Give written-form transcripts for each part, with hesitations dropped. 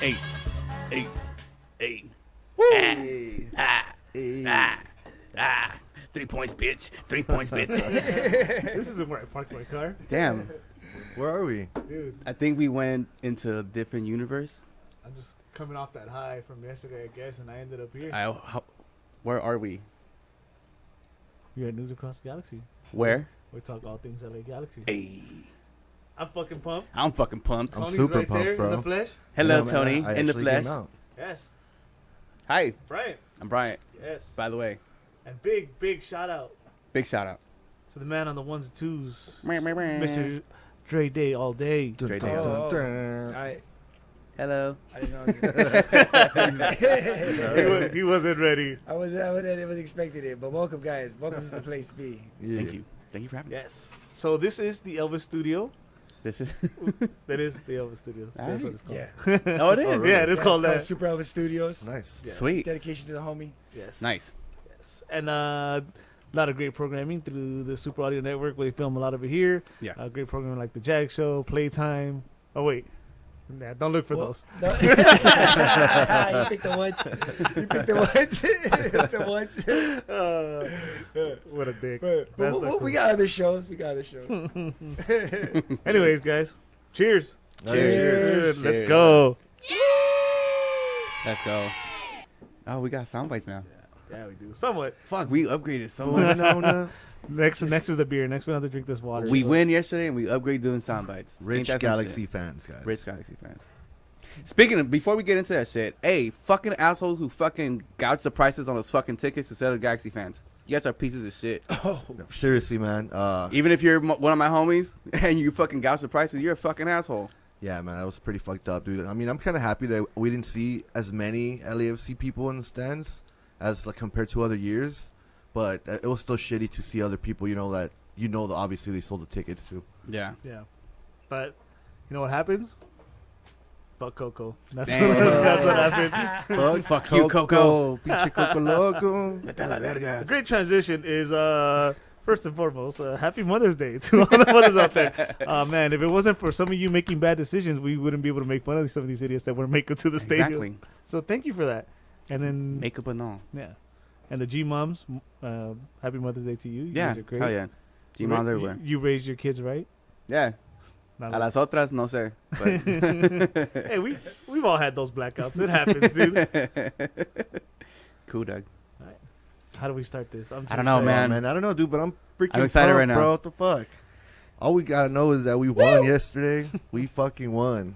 Eight. 3 points, bitch. 3 points, bitch. This isn't where I parked my car. Damn. Where are we? Dude, I think we went into a different universe. I'm just coming off that high from yesterday, I guess, and I ended up here. Where are we? You're at News Across the Galaxy. Where? We talk all things LA Galaxy. Hey. I'm fucking pumped. I'm fucking pumped. I'm Tony's super right pumped, there bro. in the flesh. Hello, Yeah, man, Tony. I In the actually flesh. came out. Yes. Hi. Brian. I'm Bryant, Yes. by the way. And big shout out Big shout out. to the man on the ones and twos, Meh, meh, meh. Mr. Dre Day all day. Dun, Straight dun, down. dun, dun. I Hello. didn't know. He wasn't ready. I was expecting it, but welcome, guys. Welcome to the place to be. Yeah. Thank you. Thank you for having me. Yes. So this is the Elvis Studio. This is. That is the Elvis Studio. That's what it's called. Yeah. Oh, it is. really? Yeah, it is Yeah, called it's that. Super Elvis Studios. Nice. Yeah. Sweet. Dedication to the homie. Yes. Nice. Yes. And a lot of great programming through the Super Audio Network. We film a lot of it here. Yeah. Great programming like the Jag Show, Playtime. Oh wait, nah, don't look for those. No. You picked the ones. You picked the ones. The ones. What a dick. But That's not we cool. got other shows. Anyways, guys, cheers. Cheers. Let's Cheers. go. Let's go. Oh, we got sound bites now. Yeah, we do. Somewhat. Fuck, we upgraded so much. No. Next is the beer. Next we have to drink this water. We win yesterday and we upgrade doing sound bites. Ain't Rich that some Galaxy shit? fans, guys. Rich Galaxy fans. Speaking of, before we get into that shit, hey, fucking assholes who fucking gouge the prices on those fucking tickets instead of Galaxy fans. You guys are pieces of shit. Seriously, man. Even if you're one of my homies and you fucking gouge the prices, you're a fucking asshole. Yeah, man, that was pretty fucked up, dude. I mean, I'm kind of happy that we didn't see as many LAFC people in the stands as like compared to other years, but it was still shitty to see other people. That obviously they sold the tickets to. Yeah. Yeah. But you know what happens? Fuck Coco. That's Damn. that's what happened. Fuck you, Coco. Pinche Coco loco. Vete a la verga. A great transition is first and foremost, happy Mother's Day to all the mothers out there. Man, if it wasn't for some of you making bad decisions, we wouldn't be able to make fun of some of these idiots that wouldn't make it to the stadium. Exactly. So thank you for that. And then Makeup and all. yeah, and the G moms, happy Mother's Day to you. You Yeah. guys are great. Hell yeah. G-Moms everywhere. You raised your kids right. Yeah. Not A like- las otras, no sé. But hey, we've all had those blackouts. It happens, dude. cool, Doug. How do we start this? I'm I don't know, too man. I don't know, dude, but I'm freaking I'm excited pumped, right now. bro. What the fuck? All we gotta know is that we won yesterday. We fucking won.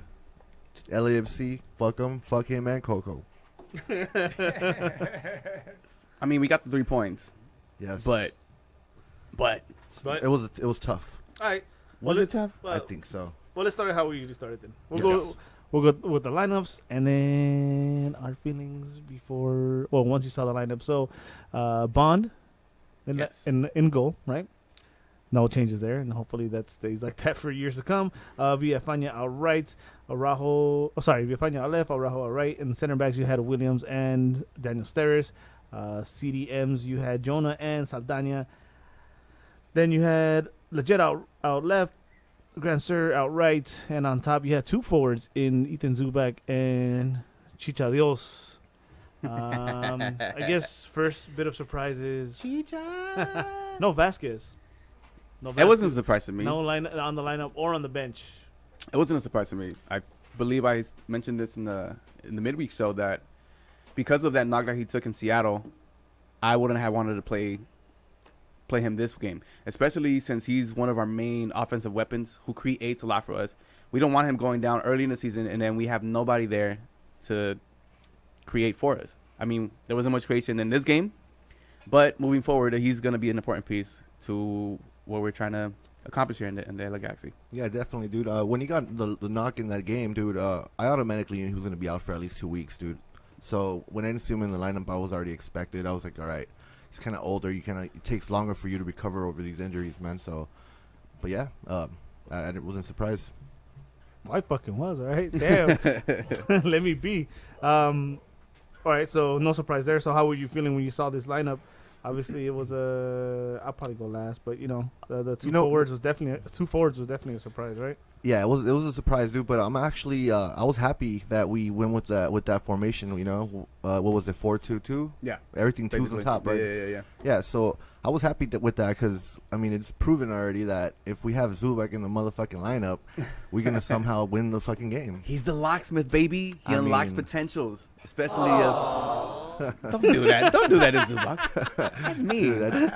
LAFC, fuck them, fuck him, and Coco. I mean, we got the 3 points, Yes, but But it was tough. all right. was Well, it tough? Well, I think so. Well, let's start how we usually started then. Yes. We'll go with the lineups and then our feelings before. Well, once you saw the lineup, so Bond Yes. in goal, right? No changes there, and hopefully that stays like that for years to come. Villafaña outright, Villafaña out left, Araujo out right, and center backs you had Williams and Daniel Steres. CDMs you had Jonah and Saldana. Then you had Leggett out left, Grand Sur out right, and on top you had 2 forwards in Ethan Zubak and Chichadios. I guess first bit of surprise is no Vasquez. No It wasn't a surprise to me. no line on the lineup or on the bench. It wasn't a surprise to me. I believe I mentioned this in the midweek show that because of that knock that he took in Seattle, I wouldn't have wanted to play him this game, especially since he's one of our main offensive weapons who creates a lot for us. We don't want him going down early in the season and then we have nobody there to create for us. I mean, there wasn't much creation in this game, but moving forward, he's going to be an important piece to what we're trying to accomplish here in the LA Galaxy. Yeah, definitely, dude. When he got the knock in that game, dude, I automatically knew he was going to be out for at least 2 weeks, dude. So when I didn't see him in the lineup, I was already expected. I was like, all right, he's kind of older. It takes longer for you to recover over these injuries, man. So, but yeah, I wasn't surprised. I fucking was, all right? Damn. Let me be. All right, so no surprise there. So how were you feeling when you saw this lineup? Obviously, it was I'll probably go last, but the two forwards was definitely a surprise, right? Yeah, it was a surprise, dude. But I'm actually I was happy that we went with that formation. You know, what was it, 4-2-2? Yeah, Everything two's on basically. top, right? Yeah. Yeah, so I was happy with that because, I mean, it's proven already that if we have Zubac in the motherfucking lineup, we're going to somehow win the fucking game. He's the locksmith, baby. He I unlocks mean- potentials, especially. Don't do that. Don't do that to Zubac. That's me. Dude,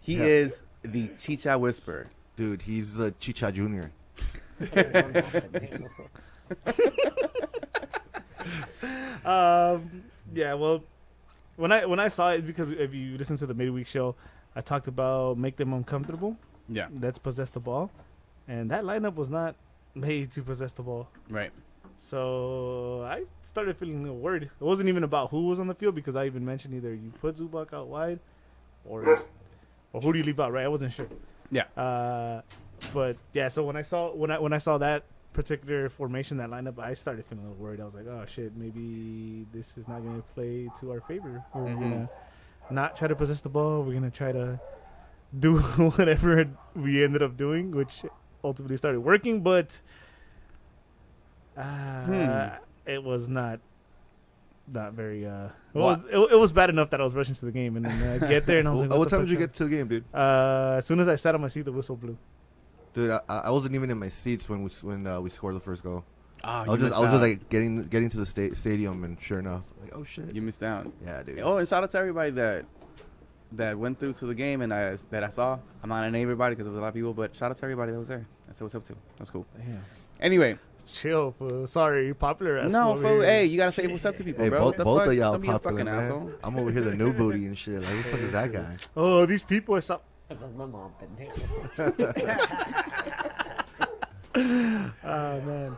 He is the Chicha Whisperer. dude, he's the Chicha Jr. Yeah, well, when I saw it, because if you listen to the midweek show, I talked about make them uncomfortable. Yeah. Let's possess the ball, and that lineup was not made to possess the ball. Right. So I started feeling a little worried. It wasn't even about who was on the field because I even mentioned either you put Zubac out wide, or who do you leave out? Right, I wasn't sure. Yeah. But yeah, so when I saw that particular formation, that lineup, I started feeling a little worried. I was like, oh shit, maybe this is not going to play to our favor. We're gonna not try to possess the ball. We're gonna try to do whatever we ended up doing, which ultimately started working. But it was not very. It was bad enough that I was rushing to the game, and then I get there and I was like, What the time fuck's did you up? get to the game, dude? As soon as I sat on my seat, the whistle blew. Dude, I wasn't even in my seats when we scored the first goal. Oh, I was just like getting to the stadium, and sure enough, like, oh shit. You missed out. Yeah, dude. Oh, and shout out to everybody that went through to the game and that I saw. I'm not gonna name everybody because there was a lot of people, but shout out to everybody that was there. I said what's up to. That's cool. Damn. Anyway, Chill, fool. Sorry, popular ass. no, over fool. here. Hey, you gotta say what's up to people, Hey, bro. What the both fuck? of y'all Don't be a popular, fucking man. asshole. I'm over here the new booty and shit. Like, who the fuck is that guy? Oh, these people are so. That's my mom, pendejo. Oh man.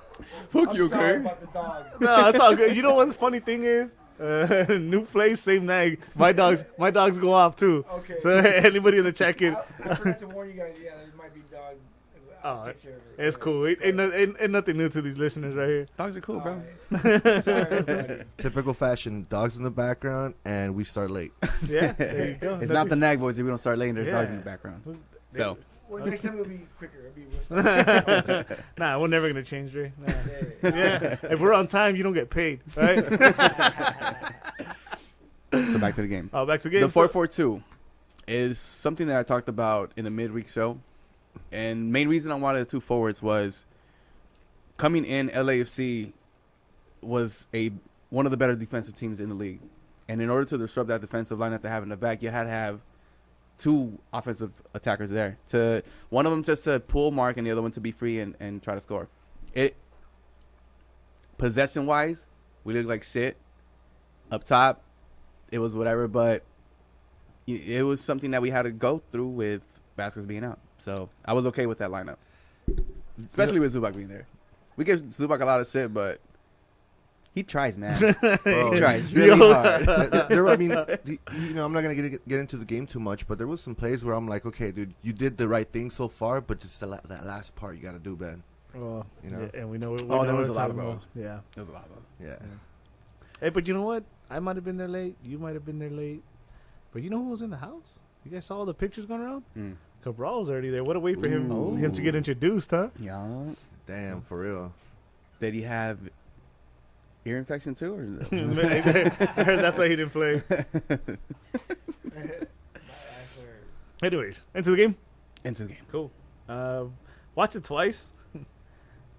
Fuck I'm you, sorry okay? about the dogs. No, it's all good. You know what the funny thing is? New place, same nag. My dogs go off too. Okay. So anybody in the chat can. I forgot to warn you guys. Yeah, there might be dog. I'll Oh, take care of it. It's cool. Ain't nothing new to these listeners right here. Dogs are cool, bro. Alright. Sorry, everybody. Typical fashion, dogs in the background, and we start late. Yeah, there you go. It's not the nag boys if we don't start laying. There's dogs in Yeah. the background. So Well, next time it'll be quicker. We'll start. Nah, we're never gonna change, Dre. Nah. Yeah. Yeah, if we're on time, you don't get paid, right? so back to the game. Oh, back to the game. The 4-4-2 is something that I talked about in the midweek show, and main reason I wanted the two forwards was coming in. LAFC was one of the better defensive teams in the league, and in order to disrupt that defensive line that they have in the back, you had to have two offensive attackers there. To one of them just to pull mark, and the other one to be free and try to score. Possession wise, we looked like shit. Up top, it was whatever, but it was something that we had to go through with Vasquez being out. So I was okay with that lineup, especially with Zubac being there. We give Zubac a lot of shit, but he tries, man. Bro, He tries really hard. I mean, I'm not gonna get into the game too much, but there was some plays where I'm like, okay, dude, you did the right thing so far, but just that last part you gotta do, man. Well, You know? yeah, and we know. Oh, there was a lot of those. Yeah. There was a lot of those. Yeah. Hey, but you know what? I might have been there late. You might have been there late. But you know who was in the house? You guys saw all the pictures going around? Mm. Cabral's already there. What a wait for Ooh. him to get introduced, huh? Yeah. Damn, for real. Did he have ear infection too? Or I heard that's why he didn't play. Anyways, into the game. into the game? Cool. Watched it twice.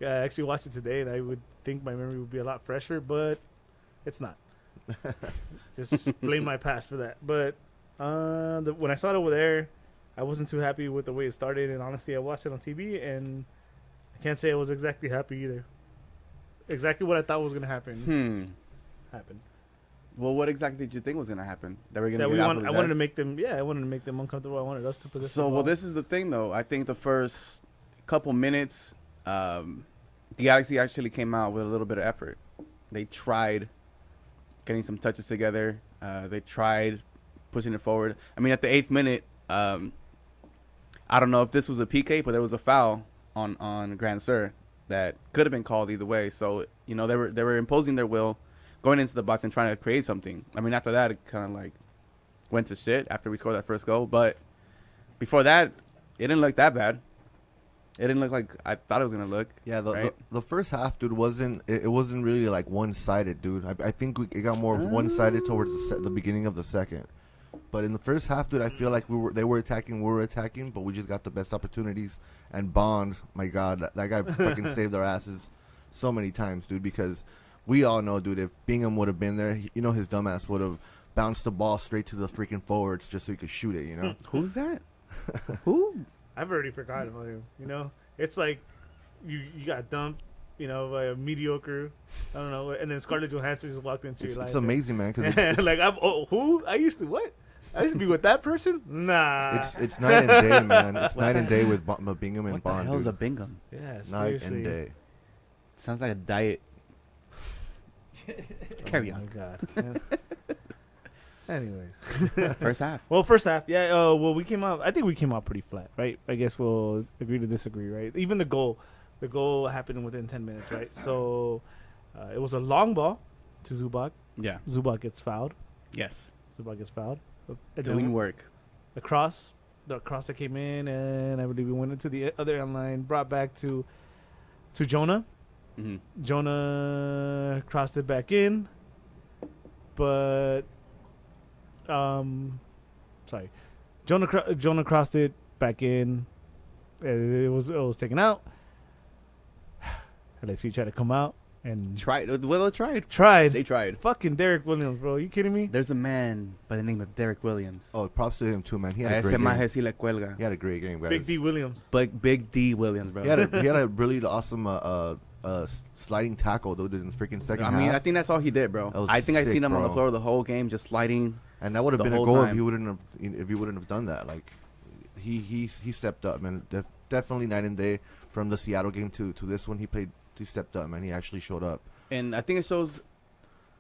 I actually watched it today, and I would think my memory would be a lot fresher, but it's not. Just blame my past for that. But when I saw it over there, I wasn't too happy with the way it started, and honestly, I watched it on TV, and I can't say I was exactly happy either. Exactly what I thought was going to happen happened. Well, what exactly did you think was gonna happen? That we're gonna That get we out want, of I his wanted to ass? make them, I wanted to make them uncomfortable. I wanted us to possess the So, ball. well, this is the thing, though. I think the first couple minutes, the Galaxy actually came out with a little bit of effort. They tried getting some touches together. They tried pushing it forward. I mean, at the 8th minute, I don't know if this was a PK, but there was a foul on Grand Sur that could have been called either way. So, they were imposing their will, going into the box and trying to create something. I mean, after that, it kind of like went to shit after we scored that first goal. But before that, it didn't look that bad. It didn't look like I thought it was gonna look. Yeah, right? the first half, dude, wasn't really like one sided, dude. I think it got more one sided towards the beginning of the second. But in the first half, dude, I feel like they were attacking, we were attacking, but we just got the best opportunities. And Bond, my God, that guy fucking saved our asses so many times, dude. Because we all know, dude, if Bingham would have been there, his dumbass would have bounced the ball straight to the freaking forwards just so he could shoot it. Who's that? Who? I've already forgotten about him. It's like you got dumped, by a mediocre, I don't know, and then Scarlett Johansson just walked into your life. It's amazing, man. Cause it's like who? I used to be with that person. Nah. It's night and day, man. It's night and day with Bingham and What Bond. the hell's dude. a Bingham? Yeah, Night seriously. and day. Sounds like a diet. Carry Oh on. my God. Anyways. First half. Well, first half, yeah. We came out. I think we came out pretty flat, right? I guess we'll agree to disagree, right? Even the goal happened within 10 minutes, right? So it was a long ball to Zubac. Yeah. Zubac gets fouled. Yes. Zubac gets fouled. And Doing then work. the cross that came in, and I believe we went into the other end line, brought back to Jonah. Mm-hmm. Jonah crossed it back in, but sorry, Jonah crossed it back in. It was taken out. LAFC tried to come out and Tried. Well, they tried. tried. They tried. Fucking Derek Williams, bro. You kidding me? There's a man by the name of Derek Williams. Oh, props to him too, man. He had a Ese great game. maje sí le cuelga. He had a great game, guys. Big D Williams. Big D Williams, bro. He had a really awesome sliding tackle, dude, in the freaking second I half. mean, I think that's all he did, bro. That was I think I sick, seen him on the bro. floor the whole game, just sliding. And that would have the been a whole goal if time. he wouldn't have done that. Like he stepped up, man. Definitely night and day from the Seattle game to this one. He stepped up, man. He actually showed up. And I think it shows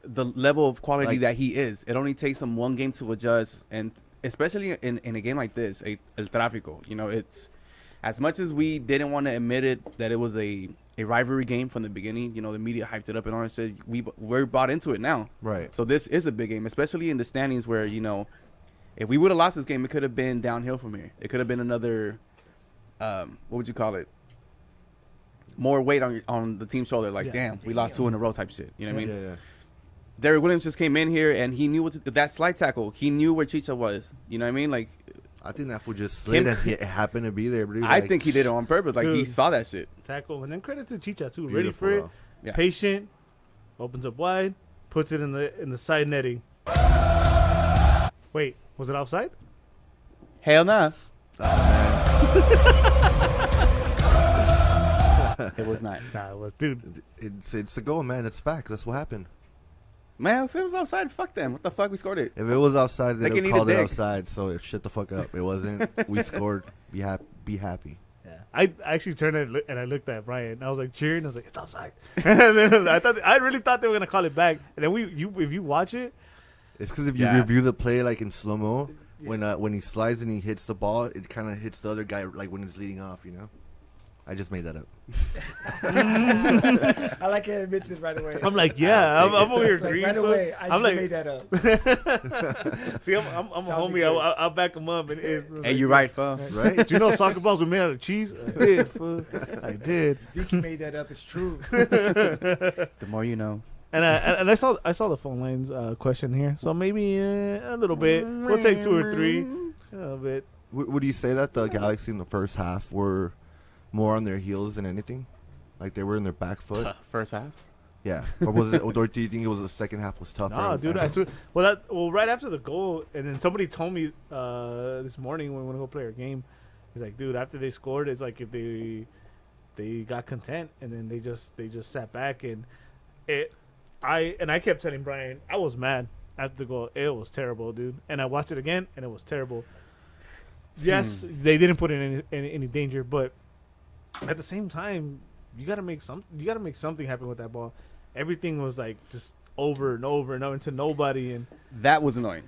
the level of quality that he is. It only takes him one game to adjust, and especially in a game like this, El Tráfico. It's as much as we didn't want to admit it that it was a rivalry game from the beginning. The media hyped it up and all that shit. We're bought into it now. Right. So this is a big game, especially in the standings where if we would have lost this game, it could have been downhill from here. It could have been another, what would you call it? More weight on the team's shoulder. Like, damn, we lost 2 in a row type shit. You know what I mean? Yeah. Derek Williams just came in here and he knew that slide tackle. He knew where Chicha was. You know what I mean? Like, I think that fool just slid and it happened to be there. Dude. I think he did it on purpose. Like, he Dude. saw that shit. Tackle, and then credit to Chicha too. Ready Beautiful, for it. though. Yeah. Patient. Opens up wide. Puts it in the side netting. Wait, was it offside? Hell nah. Oh, It was not. Nah, it was, dude. It's a goal, man. It's facts. That's what happened. Man, if it was outside, fuck them. What the fuck? We scored it. If it was offside, They they can would eat call a it dick. offside. So shut the fuck up. It wasn't. We scored. Be happy. Yeah. I actually turned and I looked at Brian. I was like cheering. I was like, it's offside. And then I really thought they were gonna call it back. And then if you watch it, It's because if you Yeah. review the play like in slow mo, when he slides and he hits the ball, it kind of hits the other guy like when it's leading off. I just made that up. I like it admits it right away. I'm like, yeah, I'm over here Like, agreeing. right fool. away, I I'm just like, made that up. see, I'm a Sounded homie. good. I'll back him up. And Hey, you're right, fool. Right? Did you know soccer balls were made out of cheese? I did. Fool. I did. Vicky made that up. It's true. The more you know. And I saw the phone lines question here. So maybe a little bit. We'll take 2 or 3. A little bit. Would you say that the Galaxy in the first half were more on their heels than anything? Like they were in their back foot? First half. Yeah. Or was it? Or do you think it was the second half was tougher? No, dude. I swear. Well, right after the goal, and then somebody told me this morning when we went to go play our game, he's like, dude, after they scored, it's like if they got content, and then they just sat back, and I kept telling Brian I was mad after the goal. It was terrible, dude. And I watched it again, and it was terrible. Yes, they didn't put in any danger, but at the same time, you gotta make something happen with that ball. Everything was like just over and over and over into nobody, and That was annoying.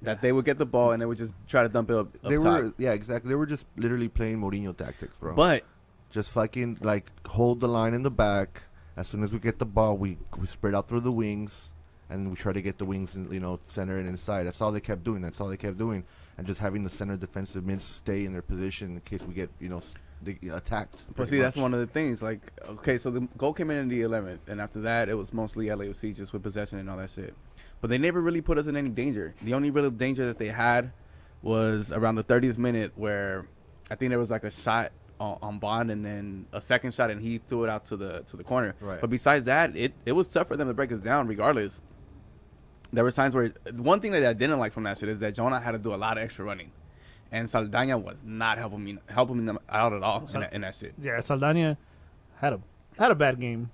That they would get the ball and they would just try to dump it up They top. were, yeah, exactly. They were just literally playing Mourinho tactics, bro. But Just fucking like hold the line in the back. As soon as we get the ball, we spread out through the wings, and we try to get the wings in center and inside. That's all they kept doing. And just having the center defensive mids stay in their position in case we get they attacked. But pretty see, that's much. one of the things. Like, okay, so the goal came in the 11th, and after that, it was mostly LAFC just with possession and all that shit. But they never really put us in any danger. The only real danger that they had was around the 30th minute, where I think there was like a shot on Bond, and then a second shot, and he threw it out to the corner. Right. But besides that, it was tough for them to break us down, regardless. There were times where one thing that I didn't like from that shit is that Jonah had to do a lot of extra running, and Saldana was not helping me out at all in that shit. Yeah, Saldana had a bad game.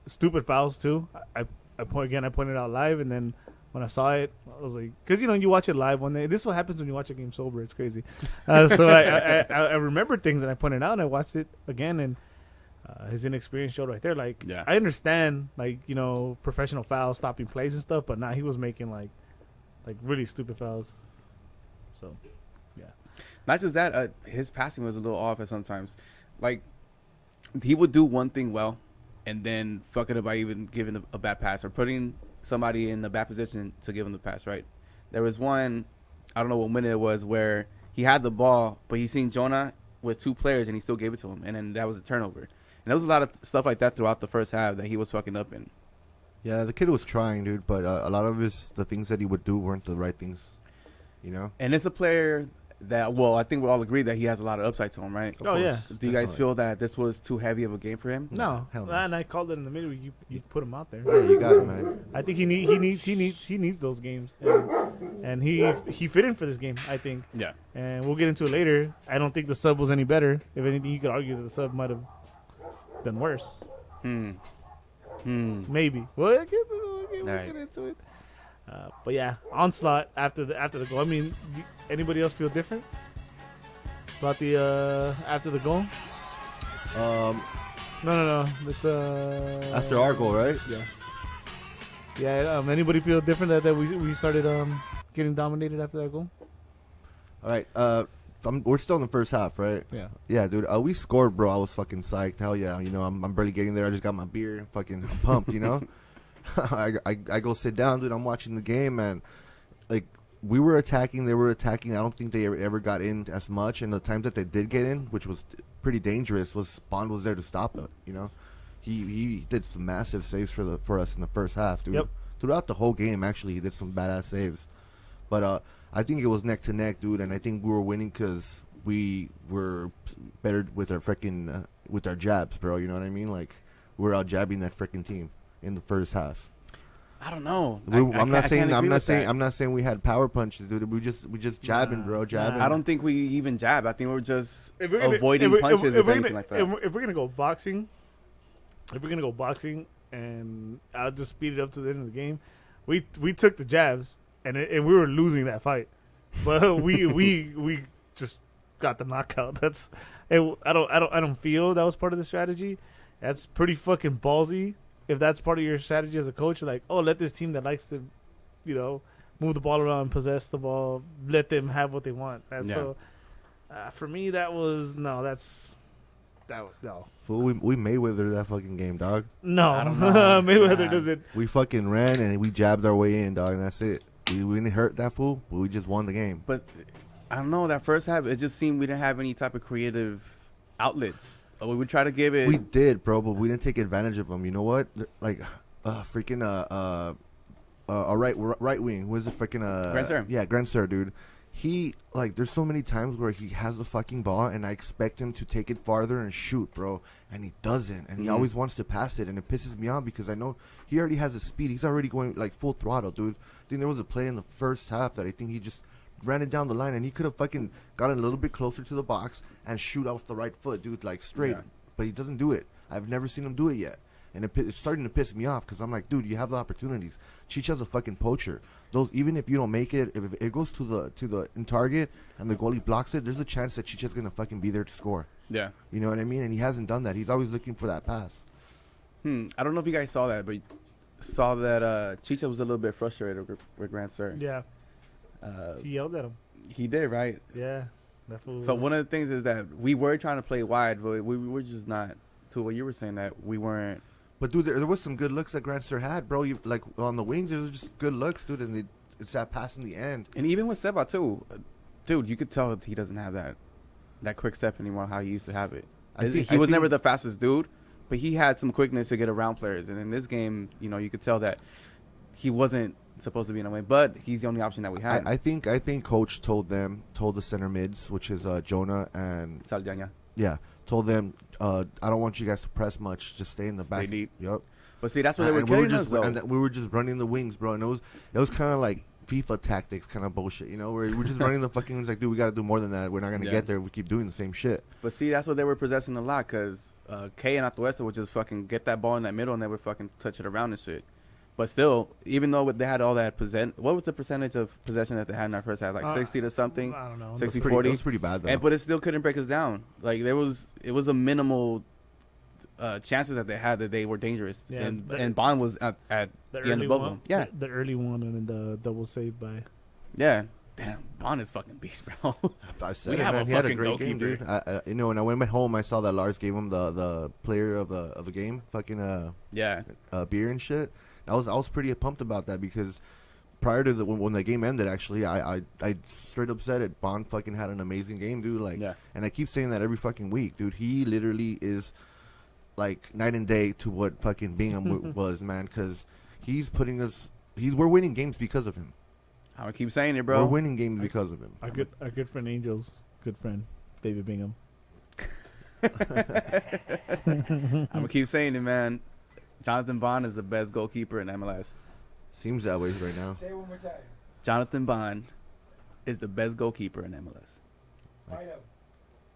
Stupid fouls too. I pointed out live, and then when I saw it, I was like, because you watch it live this is what happens when you watch a game sober. It's crazy. So I remembered things, and I pointed out, and I watched it again, and his inexperience showed right there. Like, Yeah. I understand, like, professional fouls, stopping plays and stuff, but he was making like really stupid fouls. So, yeah. Not just that, his passing was a little off at sometimes. Like, he would do one thing well, and then fuck it up by even giving a bad pass or putting somebody in the bad position to give him the pass, right? There was one, I don't know what minute it was, where he had the ball, but he seen Jonah with two players, and he still gave it to him, and then that was a turnover. And there was a lot of stuff like that throughout the first half that he was fucking up in. Yeah, the kid was trying, dude, but a lot of the things that he would do weren't the right things, And it's a player that, well, I think we all agree that he has a lot of upside to him, right? Of Oh, yeah. course, Do you guys definitely. feel that this was too heavy of a game for him? No, hell no. and I called it in the midweek. You put him out there. Yeah, you got it, man. I think he needs those games, and he fit in for this game, I think. Yeah. And we'll get into it later. I don't think the sub was any better. If anything, you could argue that the sub might have done worse. Maybe. Well, we'll get Alright. into it. But yeah, onslaught after the goal. I mean, anybody else feel different about the after the goal? No. It's After our goal, right? Yeah. Anybody feel different that we started getting dominated after that goal? All right. We're still in the first half, right? Yeah. Yeah, dude. We scored, bro. I was fucking psyched. Hell yeah. I'm barely getting there. I just got my beer. I'm pumped, I go sit down, dude. I'm watching the game, and like we were attacking, they were attacking. I don't think they ever got in as much, and the times that they did get in, which was pretty dangerous, was Bond was there to stop it. He did some massive saves for us in the first half, dude. Yep. Throughout the whole game, actually, he did some badass saves. But I think it was neck to neck, dude, and I think we were winning because we were better with our freaking with our jabs, bro. You know what I mean? Like we were out jabbing that freaking team in the first half. I don't know. I'm not saying we had power punches, dude. We just jabbing, bro, jabbing. I don't think we even jab. I think we're just If we're gonna- avoiding if punches, we're anything gonna- like that. If we're gonna go boxing, and I'll just speed it up to the end of the game, we took the jabs, and we were losing that fight, but we just got the knockout. I don't feel that was part of the strategy. That's pretty fucking ballsy. If that's part of your strategy as a coach, like, let this team that likes to, move the ball around, possess the ball, let them have what they want. So, for me, that was no. Fool, we Mayweather that fucking game, dog. No, I don't know. Mayweather Man. doesn't. We fucking ran and we jabbed our way in, dog, and that's it. We didn't hurt that fool, but we just won the game. But I don't know. That first half, it just seemed we didn't have any type of creative outlets. We would try to give it. We did, bro, but we didn't take advantage of them. You know what? Like, freaking a right wing. Who is it? Freaking Grandsir. Yeah, Grandsir, dude. He there's so many times where he has the fucking ball and I expect him to take it farther and shoot, bro, and he doesn't, and he always wants to pass it, and it pisses me off because I know he already has the speed. He's already going like full throttle, dude. I think there was a play in the first half that I think he just ran it down the line, and he could have fucking gotten a little bit closer to the box and shoot off the right foot, dude, like straight. Yeah. But he doesn't do it. I've never seen him do it yet, and it's starting to piss me off because I'm like, dude, you have the opportunities. Chicha's a fucking poacher. Those, even if you don't make it, if it goes to the in target and the goalie blocks it, there's a chance that Chicha's gonna fucking be there to score. Yeah. You know what I mean? And he hasn't done that. He's always looking for that pass. I don't know if you guys saw that, but saw that Chicha was a little bit frustrated with Grant Sir. Yeah, he yelled at him. He did, right? Yeah, that fool. So one of the things is that we were trying to play wide, but we were just not. To what you were saying, that we weren't. But dude, there was some good looks that Grantster had, bro. You like on the wings, there's just good looks, dude, and it's that pass in the end. And even with Seba too, dude, you could tell he doesn't have that quick step anymore how he used to have it. I think- He I was never think- the fastest dude, but he had some quickness to get around players. And in this game, you know, you could tell that he wasn't supposed to be in a way, but he's the only option that we had. I think coach told the center mids, which is Jonah and Saldaña. told them, I don't want you guys to press much, just stay in the Stay back. deep. Yep. But see, that's what they were And we killing were us, just though. and we were just running the wings, bro. And it was kind of like FIFA tactics, kind of bullshit. You know, we're just running the fucking wings. Like, dude, we got to do more than that. We're not gonna Yeah. get there if we keep doing the same shit. But see, that's what they were possessing a lot, because K and Atuesta would just fucking get that ball in that middle and they would fucking touch it around and shit. But still, even though they had all that what was the percentage of possession that they had in our first half? Like 60 to something? I don't know. 60, It 40? was pretty bad though. But it still couldn't break us down. Like, it was a minimal chances that they had that they were dangerous. Yeah, and Bond was at the end of both of them. Yeah. The early one and then the double save by. Yeah. Damn, Bond is fucking beast, bro. I said We it, have man. a He had a fucking great game, goalkeeper. dude. You know, when I went back home, I saw that Lars gave him the player of the game, fucking Yeah. beer and shit. I was pretty pumped about that because prior to when the game ended, actually, I straight up said it. Bond fucking had an amazing game, dude. Like, Yeah. and I keep saying that every fucking week, dude. He literally is like night and day to what fucking Bingham was, man. Because we're winning games because of him. I'm going to keep saying it, We're bro. winning games because of him. Our good friend Angel's good friend David Bingham. I'm going to keep saying it, man. Jonathan Bond is the best goalkeeper in MLS. Seems that way right now. Say it one more time. Jonathan Bond is the best goalkeeper in MLS. Fight up.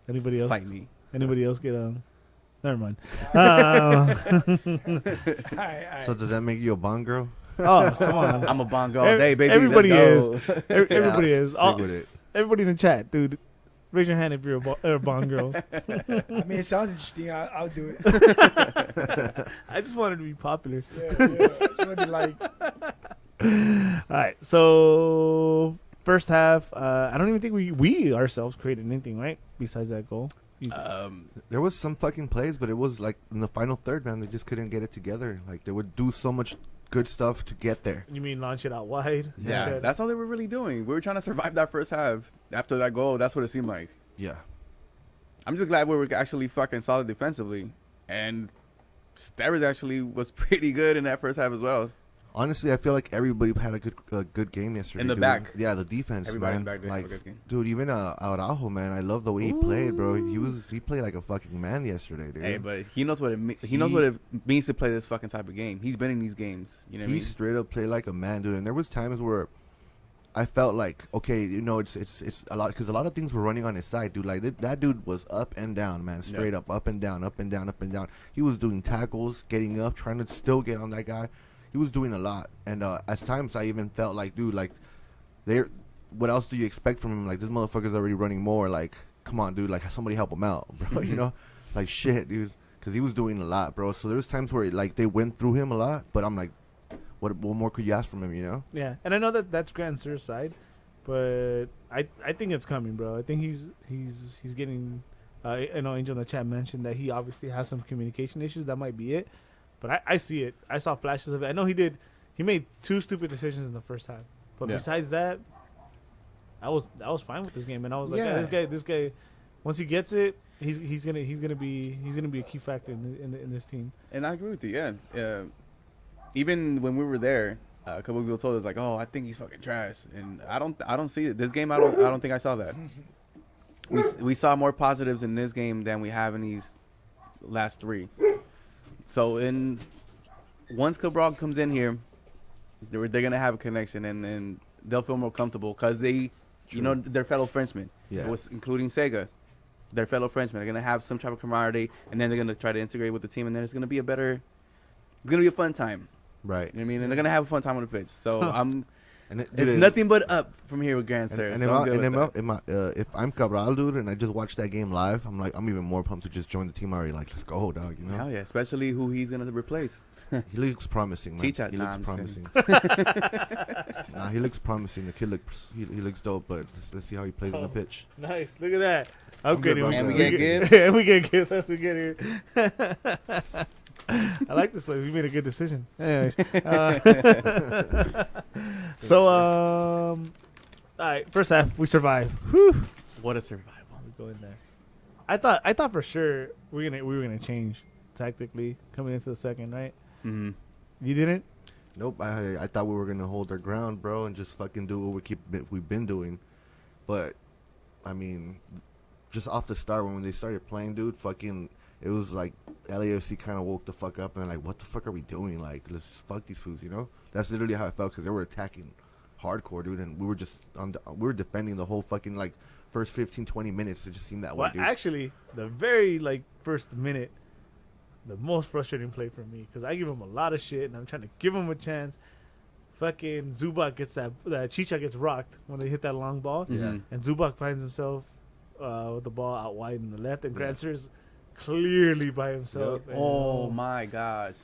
Anybody else? Fight me. Anybody else get Never mind. All right. So does that make you a Bond girl? Oh, come on. I'm a Bond all day, baby. Everybody Let's go. Everybody Yeah, is. stick with it. Everybody in the chat, dude. Raise your hand if you're a Bond girl. I mean, it sounds interesting. I'll do it. I just wanted to be popular. Yeah. Just wanna be like, All right. So first half, I don't even think we ourselves created anything, right? Besides that goal. There was some fucking plays, but it was like in the final third, man. They just couldn't get it together. Like they would do so much good stuff to get there. You mean launch it out wide? Yeah, that's all they were really doing. We were trying to survive that first half. After that goal, that's what it seemed like. Yeah. I'm just glad we were actually fucking solid defensively. And Stebbers actually was pretty good in that first half as well. Honestly, I feel like everybody had a good game yesterday. In the dude. back. Yeah, the defense, Everybody man. in the back did have a Like, good game. dude, even Araujo, man. I love the way he played, bro. He played like a fucking man yesterday, dude. Hey, but he knows what he knows what it means to play this fucking type of game. He's been in these games. You know what I He mean? straight up played like a man, dude. And there was times where I felt like, okay, you know, it's a lot because a lot of things were running on his side, dude. Like that dude was up and down, man, straight up and down, up and down, up and down. He was doing tackles, getting up, trying to still get on that guy. He was doing a lot, and at times I even felt like, dude, like, what else do you expect from him? Like, this motherfucker's already running more. Like, come on, dude, like, somebody help him out, bro. You know, like shit, dude, because he was doing a lot, bro. So there's times where like they went through him a lot, but I'm like, what more could you ask from him? You know? Yeah, and I know that's Grand Sur's side, but I think it's coming, bro. I think he's getting. I know Angel in the chat mentioned that he obviously has some communication issues. That might be it, but I see it. I saw flashes of it. I know he did. He made 2 stupid decisions in the first half, but Yeah. besides that, I was fine with this game, and I was like, Yeah. this guy, once he gets it, he's gonna be a key factor in this team. And I agree with you. Yeah. Even when we were there, a couple of people told us like, "Oh, I think he's fucking trash," and I don't see it. This game, I don't think I saw that. We saw more positives in this game than we have in these last 3. So once Cabral comes in here, they're gonna have a connection and they'll feel more comfortable because they, you know, they're fellow Frenchmen. Yeah. Including Sega, they're fellow Frenchmen. They're gonna have some type of camaraderie, and then they're gonna try to integrate with the team, and then it's gonna be a fun time. Right. You know what I mean? And they're gonna have a fun time on the pitch. So And it's nothing but up from here with Grand Sir. And, so I'm good with that. if I'm Cabral, dude, and I just watched that game live, I'm even more pumped to just join the team already. Like, let's go, dog. You know, Hell yeah, especially who he's gonna replace. he looks promising, man. Chicha- He nah, looks I'm just promising. Nah, he looks promising. The kid he looks dope, but let's see how he plays on the pitch. Nice, look at that. I'm good, Upgrading. bro. And we get gifts. And we get gifts as we get here. I like this play. We made a good decision. Anyways, so all right, first half we survived. Whew. What a survival. We go in there. I thought for sure we were gonna change tactically coming into the second, right? Mm-hmm. You didn't? Nope. I thought we were gonna hold our ground, bro, and just fucking do what we've been doing. But I mean, just off the start when they started playing, dude, fucking, it was like LAFC kind of woke the fuck up and like, what the fuck are we doing? Like, let's just fuck these fools, you know? That's literally how I felt because they were attacking hardcore, dude, and we were just we were defending the whole fucking like first 15, 20 minutes. It just seemed that way, Well, dude. actually, the very like first minute, the most frustrating play for me because I give him a lot of shit and I'm trying to give him a chance. Fucking Zubac gets that Chicha gets rocked when they hit that long ball, Yeah. and Zubac finds himself with the ball out wide in the left, and Grancer's clearly by himself. Yep. and, Oh my gosh!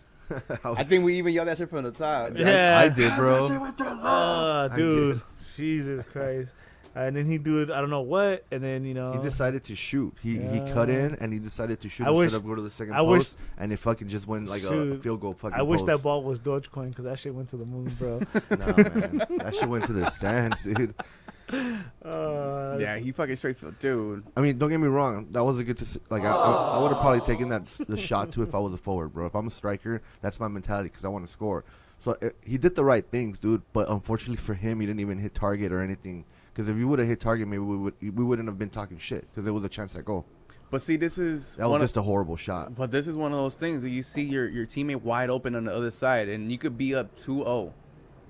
I think we even yelled that shit from the top. Yeah. I did, bro. Oh, I dude, did. Jesus Christ! And then he do it, I don't know what, and then He decided to shoot. He Yeah. cut in and he decided to shoot I wish- instead of go to the second I wish- post, and it fucking just went like a Shoot. field goal. Fucking I wish post. that ball was Dogecoin because that shit went to the moon, bro. Nah, man, that shit went to the stands, dude. Yeah, he fucking straight field, dude. I mean, don't get me wrong. That was a good. I would have probably taken the shot too if I was a forward, bro. If I'm a striker, that's my mentality because I want to score. So he did the right things, dude. But unfortunately for him, he didn't even hit target or anything. Because if he would have hit target, maybe we wouldn't have been talking shit because there was a chance at goal. But see, this is That was just a horrible shot. But this is one of those things that you see your teammate wide open on the other side, and you could be up 2-0. You know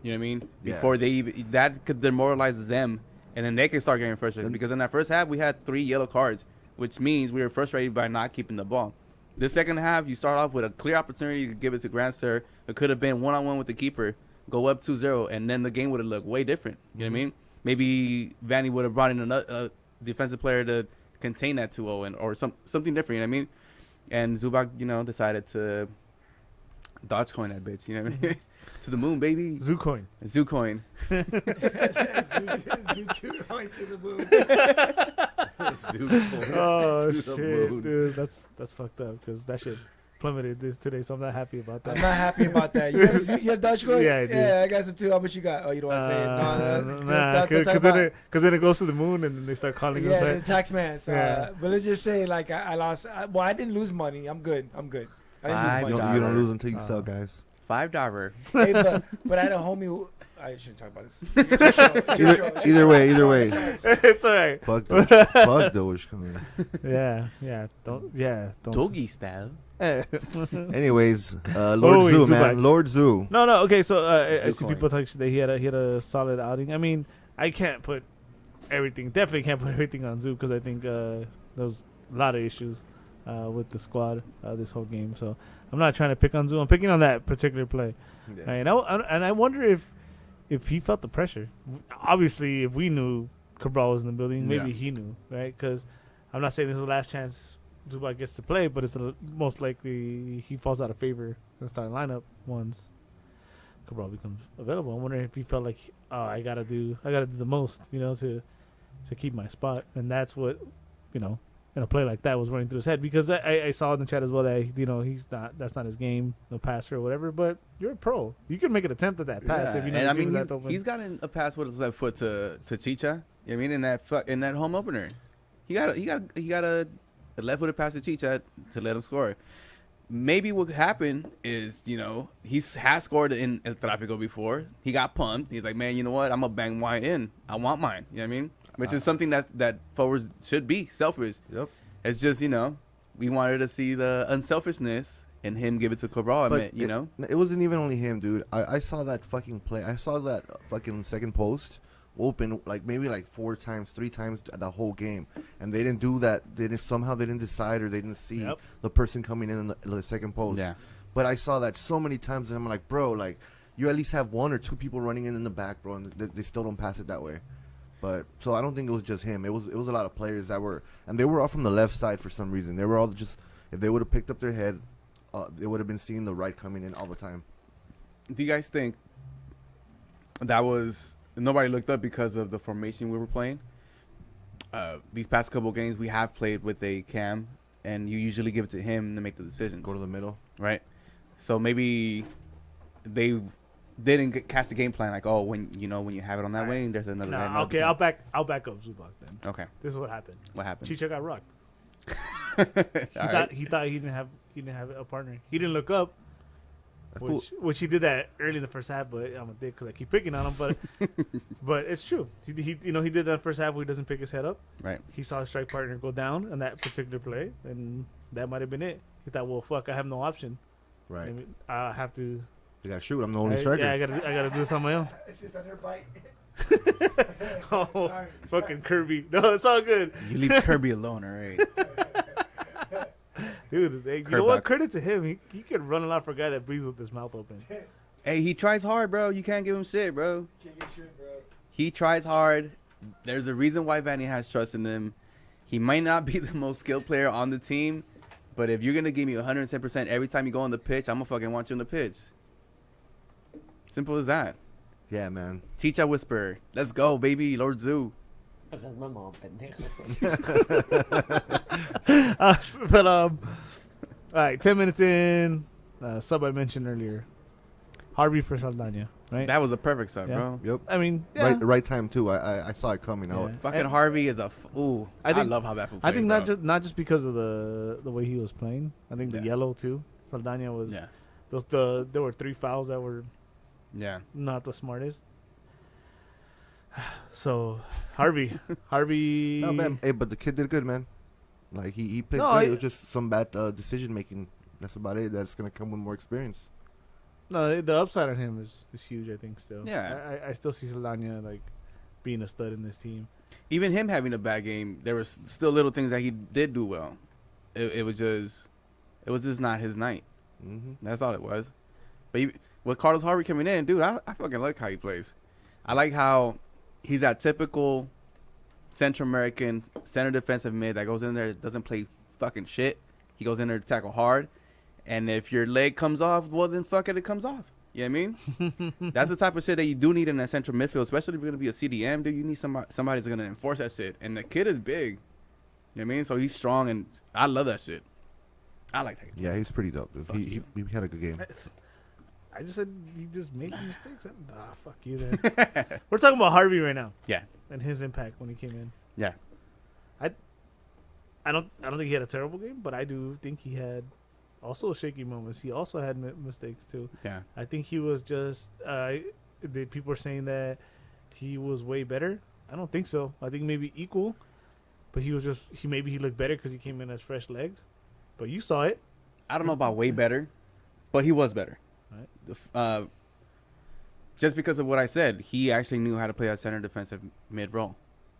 what I mean? Yeah. Before they even that could demoralize them, and then they can start getting frustrated. Because in that first half, we had 3 yellow cards, which means we were frustrated by not keeping the ball. The second half, you start off with a clear opportunity to give it to Grandster. It could have been 1-on-1 with the keeper, go up 2-0, and then the game would have looked way different. You know what I mean? Maybe Vanny would have brought in another defensive player to contain that 2-0 or something different. You know what I mean? And Zubac, decided to Dogecoin that bitch. You know what I mean? To the moon, baby. Zucoin. Zucoin. Zuchu going to the moon. Oh To the shit, moon. dude, that's fucked up because that shit plummeted this today, so I'm not happy about I'm that. not happy about that. You have Dogecoin? Yeah, I do. Yeah, I got some too. How much you got? Oh, you don't want to say it? Nah, Don't talk about it. because then it goes to the moon and then they start calling Yeah, us. the Like, tax man. So, Yeah. but let's just say, like, I lost. Well, I didn't lose money. I'm good. I didn't Five lose You money. don't, you don't lose until you sell, guys. $5. Hey, but I had a homie who. I shouldn't talk about this. Either way. it's alright. Fuck Doge. Fuck Doge. Come Yeah. Don't. Doggy style. Anyways, Lord Oh, Zoo, Zubac. man. Lord Zoo. No. Okay, so I see Zucoin. people talk that he had a solid outing. I mean, I can't put everything. Definitely can't put everything on Zoo because I think there was a lot of issues with the squad this whole game. So I'm not trying to pick on Zoo. I'm picking on that particular play. Yeah. And I wonder if he felt the pressure. Obviously, if we knew Cabral was in the building, maybe Yeah. he knew, right? Because I'm not saying this is the last chance Zubac gets to play, but it's most likely he falls out of favor in the starting lineup once Cabral becomes available. I'm wondering if he felt like, oh, I gotta do the most, to keep my spot, and that's what, in a play like that was running through his head because I saw in the chat as well that that's not his game, no passer or whatever. But you're a pro, you can make an attempt at that pass Yeah. if you know And the I team mean, is that open. he's gotten a pass with his left foot to Chicha. You know what I mean? In that home opener, he got a left-footed pass to Chicha to let him score. Maybe what happened is, he has scored in El Tráfico before. He got pumped. He's like, man, you know what? I'm gonna bang mine in. I want mine. You know what I mean? Which is something that forwards should be selfish. Yep. It's just, we wanted to see the unselfishness and him give it to Cabral. It wasn't even only him, dude. I saw that fucking play. I saw that fucking second post open maybe 3 times the whole game, and they didn't do that. Somehow they didn't decide or they didn't see the person coming in the second post. Yeah. But I saw that so many times, and I'm like, bro, you at least have 1 or 2 people running in the back, bro, and they still don't pass it that way. But so I don't think it was just him. It was a lot of players that were, and they were all from the left side for some reason. They were all just, if they would have picked up their head, they would have been seeing the right coming in all the time. Do you guys think that was nobody looked up because of the formation we were playing? These past couple games, we have played with a cam, and you usually give it to him to make the decisions. Go to the middle. Right? So maybe they didn't cast the game plan like, oh, when you have it on that wing, there's another guy. Okay, I'll back up Zubac then. Okay. This is what happened. What happened? Chicha got rocked. He thought he didn't have a partner. He didn't look up, That fool- which he did that early in the first half. But I'm a dick because I keep picking on him. But but it's true. He did that in the first half where he doesn't pick his head up. Right. He saw his strike partner go down in that particular play, and that might have been it. He thought, well, fuck, I have no option. Right. I have to. You gotta shoot. I'm the only striker. Yeah, I gotta do this on my own. It's just underbite. Oh, Sorry. fucking Kirby. No, it's all good. You leave Kirby alone, all right? Dude, hey, you know what? Credit to him. He can run a lot for a guy that breathes with his mouth open. Hey, he tries hard, bro. You can't give him shit, bro. Can't get shit, bro. He tries hard. There's a reason why Vanny has trust in him. He might not be the most skilled player on the team, but if you're going to give me 110% every time you go on the pitch, I'm going to fucking want you on the pitch. Simple as that. Yeah, man. Chicha Whisper. Let's go, baby. Lord Zoo. Esa es mamá, pendejo. But all right, 10 minutes in. Sub I mentioned earlier. Harvey for Saldana, right? That was a perfect sub, Yeah. bro. Yep. I mean, yeah. Right time too. I saw it coming. Yeah. Fucking And- Harvey is a... Ooh, I love how that fool I plays, think bro. not just because of the way he was playing. I think the Yeah. yellow too. Saldana was Yeah. there were 3 fouls that were Yeah. not the smartest. So Harvey, No, man. Hey, but the kid did good, man. Like he picked No, good. I- It was just some bad decision making. That's about it. That's gonna come with more experience. no, the upside on him is huge. I think still. Yeah. I still see Saldana like being a stud in this team. Even him having a bad game, there was still little things that he did do well. It was just not his night. Mm-hmm. That's all it was. But with Carlos Harvey coming in, dude, I fucking like how he plays. I like how he's that typical Central American center defensive mid that goes in there, doesn't play fucking shit. He goes in there to tackle hard. And if your leg comes off, well, then fuck it, it comes off. You know what I mean? That's the type of shit that you do need in that central midfield, especially if you're going to be a CDM, dude. You need somebody that's going to enforce that shit. And the kid is big. You know what I mean? So he's strong, and I love that shit. I like that. Yeah, he's pretty dope. Dude. Fuck He had a good game. I just said he just making mistakes. Fuck you then. We're talking about Harvey right now. Yeah. And his impact when he came in. Yeah. I don't think he had a terrible game, but I do think he had also shaky moments. He also had mistakes too. Yeah. I think he was just the people are saying that he was way better. I don't think so. I think maybe equal, but he was just maybe he looked better because he came in as fresh legs. But you saw it. I don't know about way better, but he was better. Right. Just because of what I said, he actually knew how to play that center defensive mid role.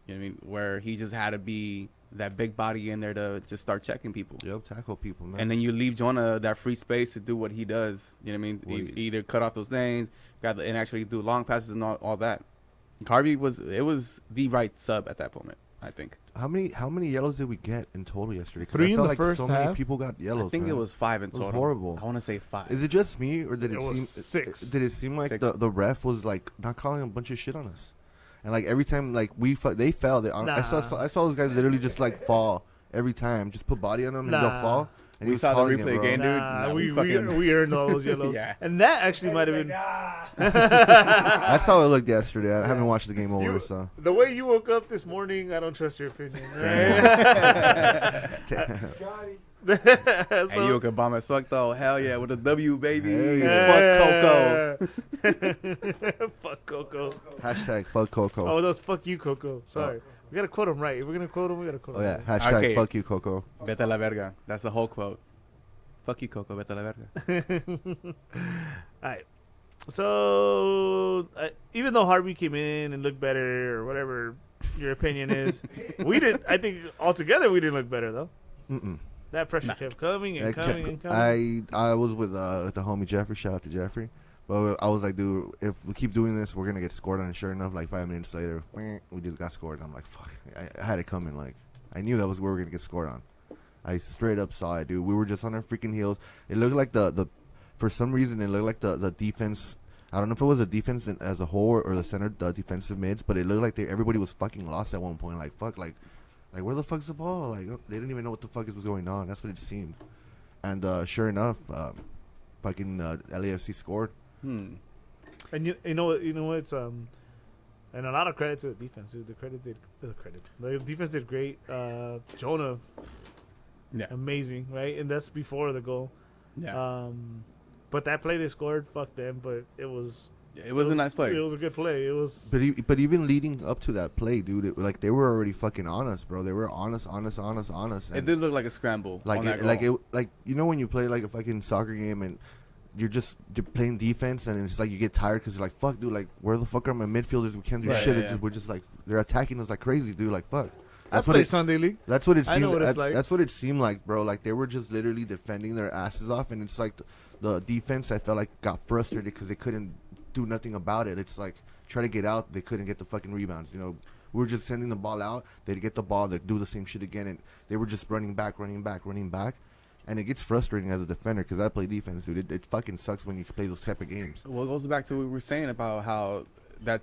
You know what I mean? Where he just had to be that big body in there to just start checking people. Yep, tackle people, man. And then you leave Jonah that free space to do what he does. You know what I mean? Well, Either cut off those lanes, and actually do long passes and all that. Harvey was the right sub at that moment, I think. How many yellows did we get in total yesterday? 'Cause 3 I in felt the like first so many half. people got yellows. I think man. it was 5 in It was total. horrible. I want to say 5. Is it just me, or did It it was seem 6. Did it seem like 6. the ref was like not calling a bunch of shit on us? And like every time like they fell, I saw those guys literally just like fall every time. Just put body on them and they'll fall. And he We was saw the calling it, replay bro. again, dude. Nah, Nah, we fucking- earned all those yellows. Yeah. And that actually might have been That's how it looked yesterday. I haven't watched the game over, You- so the way you woke up this morning. I don't trust your opinion. Got it. And you could bomb as fuck though. Hell yeah, with a W, baby. Hell Fuck Coco. Fuck Coco. hashtag fuck Coco. Oh, those fuck you, Coco. Sorry. We gotta quote him right. If we're gonna quote him, we gotta quote Oh him. yeah, right. hashtag Okay. fuck you Coco. Vete a la verga. That's the whole quote. Fuck you, Coco. Vete a la verga. All right. So even though Harvey came in and looked better or whatever your opinion is, we didn't. I think altogether we didn't look better though. Mm-mm. That pressure kept coming and It kept- coming and coming. I was with the homie Jeffrey. Shout out to Jeffrey. But I was like, dude, if we keep doing this, we're gonna get scored on. And sure enough, like 5 minutes later, we just got scored. I'm like, fuck. I had it coming. Like I knew that was where we were gonna get scored on. I straight up saw it, dude. We were just on our freaking heels. It looked like the for some reason it looked like the defense. I don't know if it was the defense as a whole or the center defensive mids, but it looked like everybody was fucking lost at one point. Like fuck, like where the fuck's the ball? Like they didn't even know what the fuck was going on. That's what it seemed. And sure enough, fucking LAFC scored. And you know what? It's and a lot of credit to the defense. Dude. The defense did great. Jonah, Yeah. amazing, right? And that's before the goal. Yeah. But that play they scored, fuck them. But it was a nice play. It was a good play. It was. But even leading up to that play, dude, like they were already fucking on us, bro. They were on us. It did look like a scramble. Like on that like you know when you play like a fucking soccer game and you're playing defense and it's like you get tired because you're like, fuck, dude, like where the fuck are my midfielders? We can't do Right, shit. yeah. We're just like they're attacking us like crazy, dude. Like fuck. That's what Sunday League. That's what it I seemed. know what it's like. That's what it seemed like, bro. Like they were just literally defending their asses off, and it's like the defense. I felt like got frustrated because they couldn't do nothing about it. It's like try to get out, they couldn't get the fucking rebounds. You know, we were just sending the ball out. They'd get the ball, they'd do the same shit again, and they were just running back. And it gets frustrating as a defender because I play defense, dude. It fucking sucks when you play those type of games. Well, it goes back to what we were saying about how that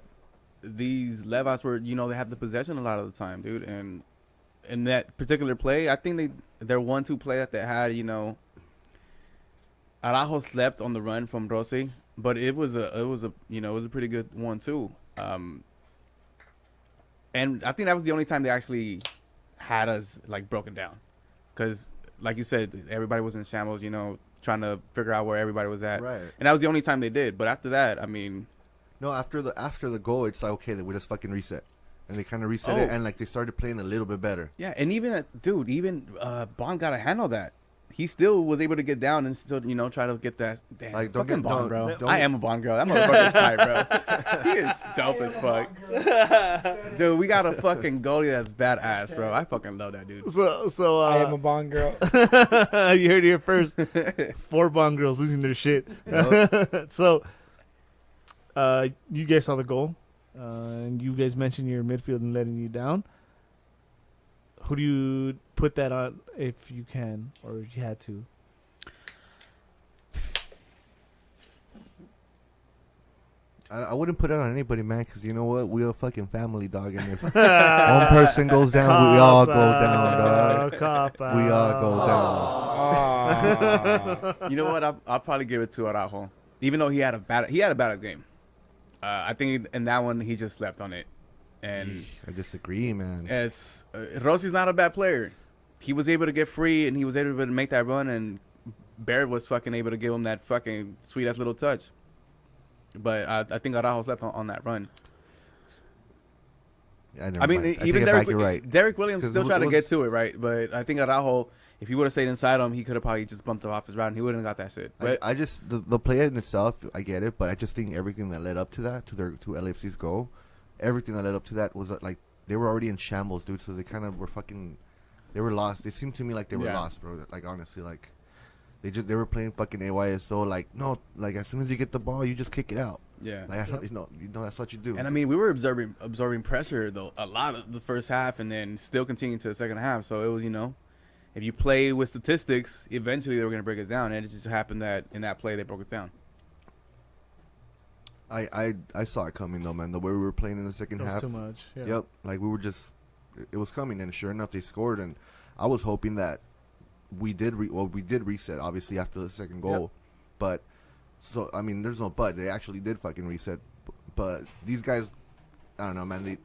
these Levas were, they have the possession a lot of the time, dude. And in that particular play, I think their 1-2 play that they had, Araujo slept on the run from Rossi, but it was a pretty good one too. And I think that was the only time they actually had us like broken down, because like you said, everybody was in shambles, trying to figure out where everybody was at. Right. And that was the only time they did. But after that, I mean, no, after the goal, it's like okay, we just fucking reset, and they kind of reset it, and like they started playing a little bit better. Yeah, and even Bond got a handle that. He still was able to get down and still, try to get that. Damn, Like, fucking Bond, bro. don't- I am a Bond girl. That motherfucker's tight, bro. He is dope as fuck. Dude, we got a fucking goalie that's badass, bro. I fucking love that dude. So I am a Bond girl. you heard it here first. 4 Bond girls losing their shit. So, you guys saw the goal, and you guys mentioned your midfield and letting you down. Who do you put that on if you can, or if you had to? I wouldn't put it on anybody, man, because you know what? We're a fucking family, dog. And if one person goes down, we all go down, dog. We all go down. You know what? I'll probably give it to Araujo, even though he had a bad game. I think in that one he just slept on it, and I disagree, man. as Rossi's not a bad player. He was able to get free, and he was able to make that run, and Barrett was fucking able to give him that fucking sweet ass little touch. But I think Araujo slept on that run. I mean, even Derek Williams still tried to get to it, right? But I think Araujo, if he would have stayed inside him, he could have probably just bumped off his route, and he wouldn't have got that shit. But I just the play in itself, I get it, but I just think everything that led up to that, to LAFC's goal, everything that led up to that was like they were already in shambles, dude. So they kind of were fucking, they were lost. It seemed to me like they were lost, bro. Like honestly, like they were playing fucking AYSO. Like no, like as soon as you get the ball, you just kick it out. yeah. Like I don't, you know that's what you do. And I mean, we were absorbing pressure though a lot of the first half, and then still continuing to the second half. So it was, if you play with statistics, eventually they were gonna break us down, and it just happened that in that play they broke us down. I saw it coming though, man. The way we were playing in the second half, too much. Yeah. Yep, like we were just, it was coming, and sure enough, they scored, and I was hoping that we did reset, obviously after the second goal, but so I mean, there's no but. They actually did fucking reset, but these guys, I don't know, man.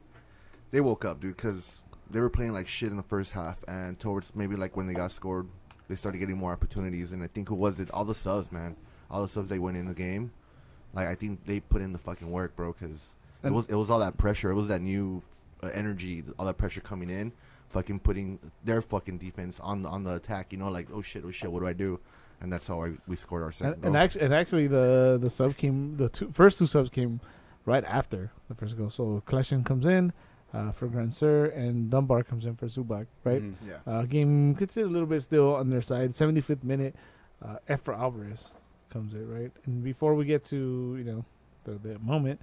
They woke up, dude, because they were playing like shit in the first half, and towards maybe like when they got scored, they started getting more opportunities, and I think all the subs, man, all the subs they went in the game. Like I think they put in the fucking work, bro, because it was all that pressure. It was that new energy, all that pressure coming in, fucking putting their fucking defense on the attack. Like oh shit, what do I do? And that's how we scored our second goal. And actually, the sub came. The first two subs came right after the first goal. So Kleshin comes in for Grand Sur, and Dunbar comes in for Zubac. Right. Mm-hmm. Yeah. Game considered a little bit still on their side. 75th minute, Efra Alvarez comes in, right? And before we get to the moment,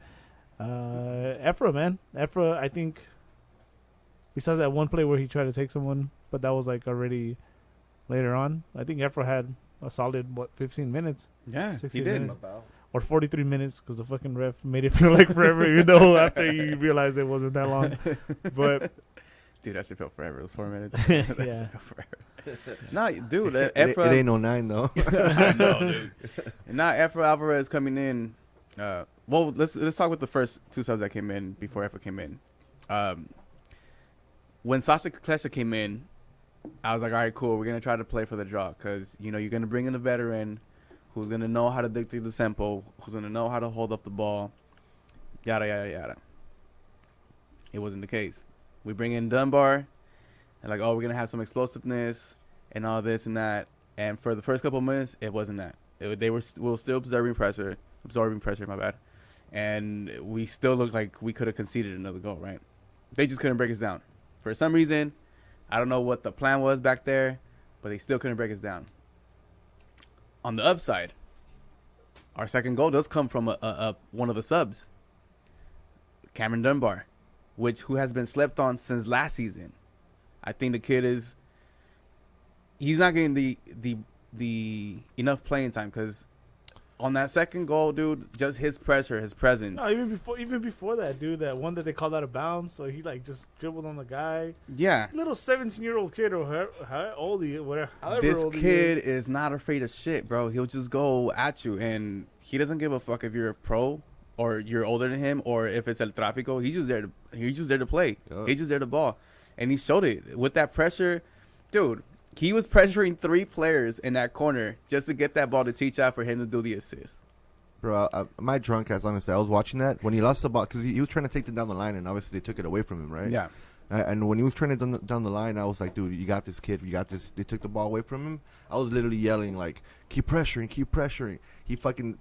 Efra, I think besides that one play where he tried to take someone, but that was like already later on. I think Efra had a solid 15 minutes. Yeah, 16 he did. minutes. Or 43 minutes because the fucking ref made it feel like forever, even though after you realized it wasn't that long. But dude, that shit felt forever. It was 4 minutes. Yeah. That shit felt forever. Nah, dude, It Efra. ain't no 9 though. I know, dude. And now Efra Alvarez coming in. Well, let's talk with the first two subs that came in before Efra came in. When Sasha Klesha came in, I was like, all right, cool. We're gonna try to play for the draw because you're gonna bring in a veteran who's gonna know how to dictate the tempo, who's gonna know how to hold up the ball, yada yada yada. It wasn't the case. We bring in Dunbar, and like, oh, we're gonna have some explosiveness and all this and that. And for the first couple of minutes, it wasn't that. We were still absorbing pressure. My bad. And we still looked like we could have conceded another goal, right? They just couldn't break us down. For some reason, I don't know what the plan was back there, but they still couldn't break us down. On the upside, our second goal does come from one of the subs, Cameron Dunbar, who has been slept on since last season. I think the kid he's not getting the enough playing time because on that second goal, dude, just his pressure, his presence. No, even before that, dude, that one that they called out of bounds, so he like just dribbled on the guy. Yeah. Little 17-year-old kid or how old he, whatever. This old kid he is not afraid of shit, bro. He'll just go at you, and he doesn't give a fuck if you're a pro or you're older than him or if it's El Tráfico. He's just there to play. Yeah. He's just there to ball, and he showed it with that pressure, dude. He was pressuring 3 players in that corner just to get that ball to Chicha for him to do the assist. Bro, my drunk ass, honestly, I was watching that when he lost the ball because he was trying to take it down the line, and obviously they took it away from him, right? Yeah. And when he was trying to down the line, I was like, dude, you got this, kid. You got this. They took the ball away from him. I was literally yelling, like, keep pressuring, keep pressuring.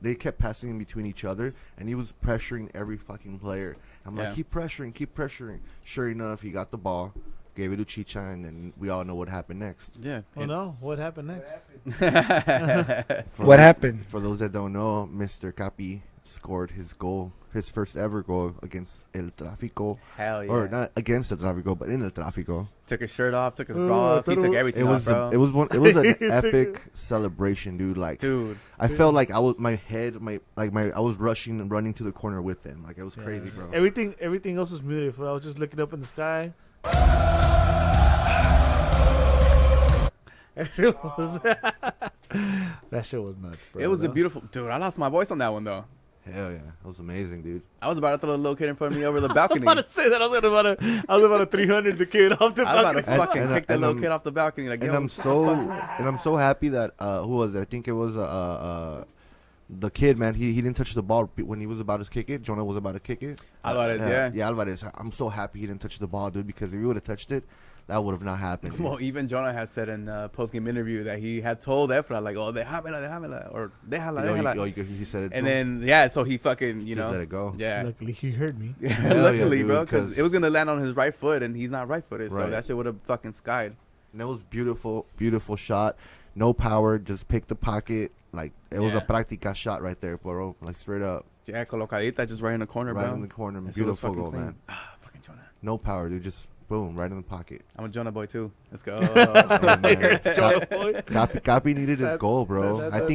They kept passing in between each other, and he was pressuring every fucking player. I'm like, keep pressuring, keep pressuring. Sure enough, he got the ball. Gave it to Chicha, and then we all know what happened next. Yeah. Well, no. What happened next? What happened? For those that don't know, Mr. Capi scored his first ever goal against El Tráfico. Hell yeah. Or not against El Tráfico, but in El Tráfico. Took his shirt off, took his bra off. He took everything off, bro. It was an epic celebration, dude. Like, dude, I felt like I was I was rushing and running to the corner with him. Like, it was crazy, bro. Everything else was muted. I was just looking up in the sky. That shit was nuts, bro. it was a beautiful dude. I lost my voice on that one though. Hell yeah, that was amazing, dude. I was about to throw the little kid in front of me over the balcony. I was about to say that. I was about to 300 the kid off the I was about to balcony. fucking kick the little kid off the balcony. Like, And yo, I'm so happy that who was it? I think it was the kid, man. He didn't touch the ball when he was about to kick it. Jonah was about to kick it. Alvarez, yeah, Alvarez. I'm so happy he didn't touch the ball, dude, because if he would have touched it, that would have not happened. Well, even Jonah has said in a post-game interview that he had told Efra, like, oh, déjamela, or déjala. He said it. And then, so he fucking, just let it go. Yeah. Luckily, he heard me. Luckily, dude, bro, because 'cause- it was going to land on his right foot, and he's not right-footed, so Right. that shit would have fucking skied. And that was beautiful, beautiful shot. No power, just pick the pocket. Like, it was a practica shot right there, bro. Like, straight up. Yeah, colocadita, just right in the corner, Right bro. in the corner. That shit was Beautiful fucking goal, clean. man. Fucking Jonah. No power, dude. Just boom, right in the pocket. I'm a Jonah boy, too. Let's go. Oh, man. Jonah boy. Capi needed his goal, bro. that's I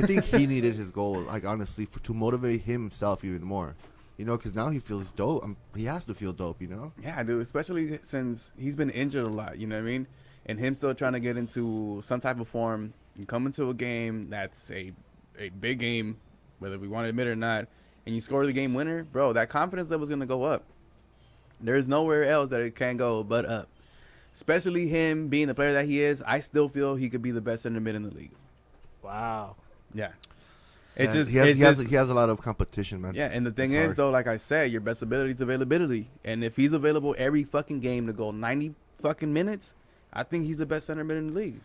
think he needed his goal, like, honestly, to motivate himself even more. You know, because now he feels dope. He has to feel dope, you know? Yeah, dude, especially since he's been injured a lot, you know what I mean? And him still trying to get into some type of form. You come into a game that's a big game, whether we want to admit it or not, and you score the game winner, bro, that confidence level's going to go up. There's nowhere else that it can go but up. Especially him being the player that he is, I still feel he could be the best center mid in the league. Wow. Yeah. Yeah, he has a lot of competition, man. Yeah, and the thing It's is, hard. though, like I said, your best ability is availability. And if he's available every fucking game to go 90 fucking minutes, I think he's the best center mid in the league.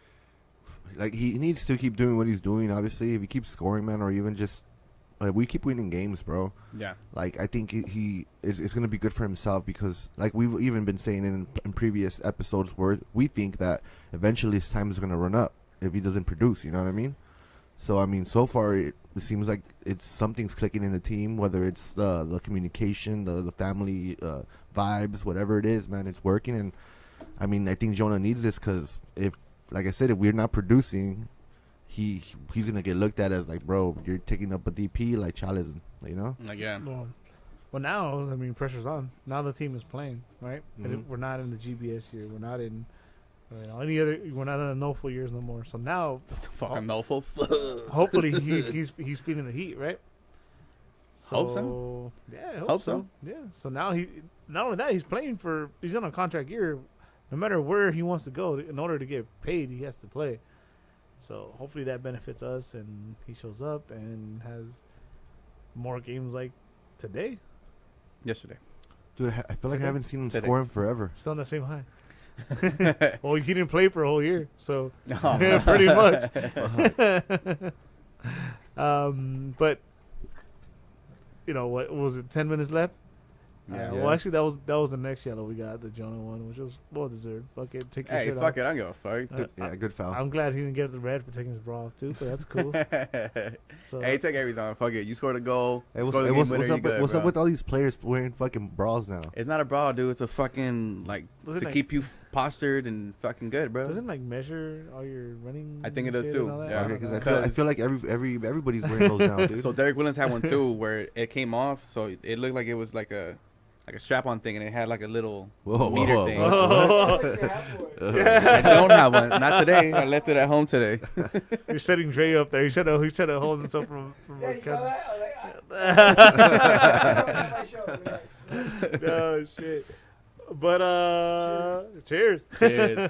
Like, he needs to keep doing what he's doing, obviously. If he keeps scoring, man, or even just... Like, we keep winning games, bro. Yeah. Like, I think it's going to be good for himself because, like, we've even been saying in previous episodes where we think that eventually his time is going to run up if he doesn't produce, you know what I mean? So, I mean, so far it seems like something's clicking in the team, whether it's the communication, the family vibes, whatever it is, man, it's working. And, I mean, I think Jonah needs this because like I said, if we're not producing, he's gonna get looked at as like, bro, you're taking up a DP like Chales, you know? Like, yeah. Well, now, I mean, pressure's on. Now the team is playing, right? Mhm. We're not in the GBS year. We're not in any other. We're not in the no full years no more. So now, Fucking no full. hopefully he's feeling the heat, right? Hope so. Yeah, Hope so. Yeah. So now not only that, he's on a contract year. no matter where he wants to go, in order to get paid, he has to play. So hopefully that benefits us, and he shows up and has more games like today. Yesterday. Dude, I feel like I haven't seen him Today. score in forever. Still on the same high. Well, he didn't play for a whole year, so Oh. yeah, pretty much. But you know what was it? 10 minutes left. Yeah. Well, actually, that was the next yellow we got, the Jonah one, which was well deserved. Fuck it, take your Hey, shirt fuck off. it. I don't give a fuck. Good, yeah, good foul. I'm glad he didn't get the red for taking his bra off too, but that's cool. So, Hey, take everything. Fuck it. You scored a goal. Hey, Scored the game winner, what's you up? good, What's bro. up with all these players wearing fucking bras now? It's not a bra, dude. It's a fucking like Doesn't to like- keep you postured and fucking good, bro. doesn't like measure all your running. I think it does shit too, and all that? yeah. Okay, because I Because- feel like everybody's wearing those now, dude. So Derek Williams had one too, where it came off, so it looked like it was like a strap-on thing, and it had like a little meter thing. whoa. Like they have one. I don't have one. Not today. I left it at home today. You're setting Dre up there. He's trying to hold himself from. Yeah, you saw Kevin. that? I was like, relax. Oh shit! But cheers. Cheers.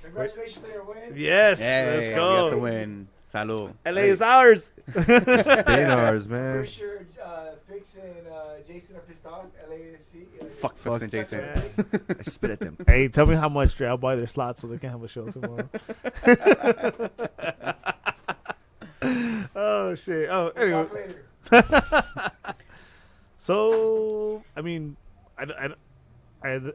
Congratulations on your win. Yes, Hey, let's we got the go. win. Salud. LA is ours. Dinars, man. Pretty sure Fix and Jason are pissed off. LAFC. Fuck Fuck Fix and Jason. I spit at them. Hey, tell me how much, Dre. I'll buy their slots so they can have a show tomorrow. Oh shit! Oh, anyway. Talk later. So I mean, I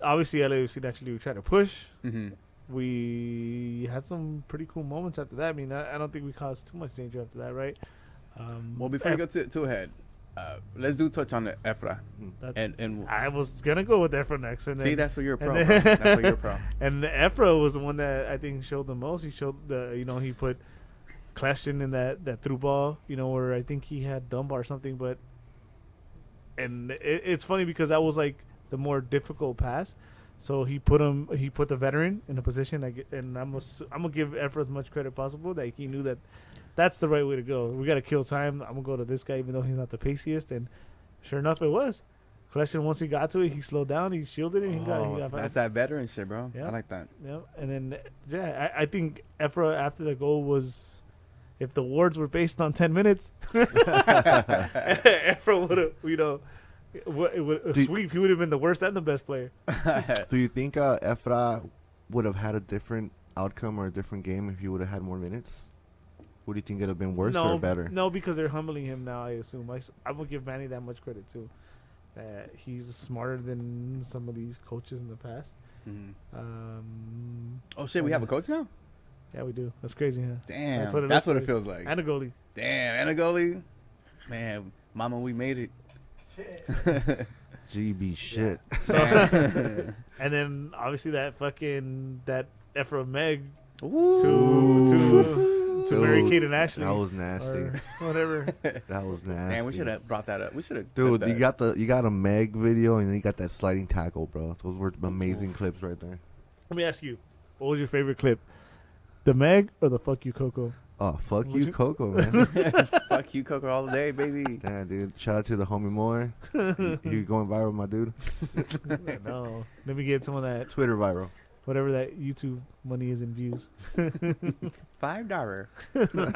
obviously LAFC actually tried to push. Mm-hmm. We had some pretty cool moments after that. I mean, I don't think we caused too much danger after that, right? Well, before you go too ahead, let's do touch on the Efra. That- And I was gonna go with Efra next, and see, then, that's what you're a pro. and Bro. then- That's what you're a pro. and Efra was the one that I think showed the most. He showed he put Kleshin in that through ball, where I think he had Dunbar or something, and it's funny because that was like the more difficult pass. So he put the veteran in a position, and I'm gonna give Efra as much credit possible that he knew that that's the right way to go. We got to kill time. I'm gonna go to this guy even though he's not the paciest, and sure enough, it was. Kleshin, once he got to it, he slowed down, he shielded it, and he got That's that veteran shit, bro. Yeah. I like that. Yeah, and then I think Efra after the goal was, if the awards were based on 10 minutes, Efra would have, Do- sweep. He would have been the worst and the best player. Do you think Efra would have had a different outcome or a different game if he would have had more minutes? Would you think it would have been worse or better? No, because they're humbling him now. I assume. I will give Manny that much credit too. He's smarter than some of these coaches in the past. Mhm. Um, Oh shit, we have a coach now. yeah, we do. That's crazy, huh? Damn, That's what it that's looks what it like. feels like. And a goalie. Damn, and a goalie. Man, mama, we made it. GB shit. And then obviously that Efra Meg Ooh. to Mary Dude, Kate and Ashley. That was nasty. or whatever. That was nasty. Man, we should have brought that up. We should have. Dude, you got a Meg video and then you got that sliding tackle, bro. Those were amazing clips right there. Let me ask you, what was your favorite clip? The Meg or the fuck you Coco? Oh, fuck Would you, you- Coco, man. Fuck you, Coco, all day, baby. Damn, dude. Shout out to the homie Moore. You going viral, my dude. No. Let me get some of that, Twitter viral. whatever that YouTube money is in views. $5.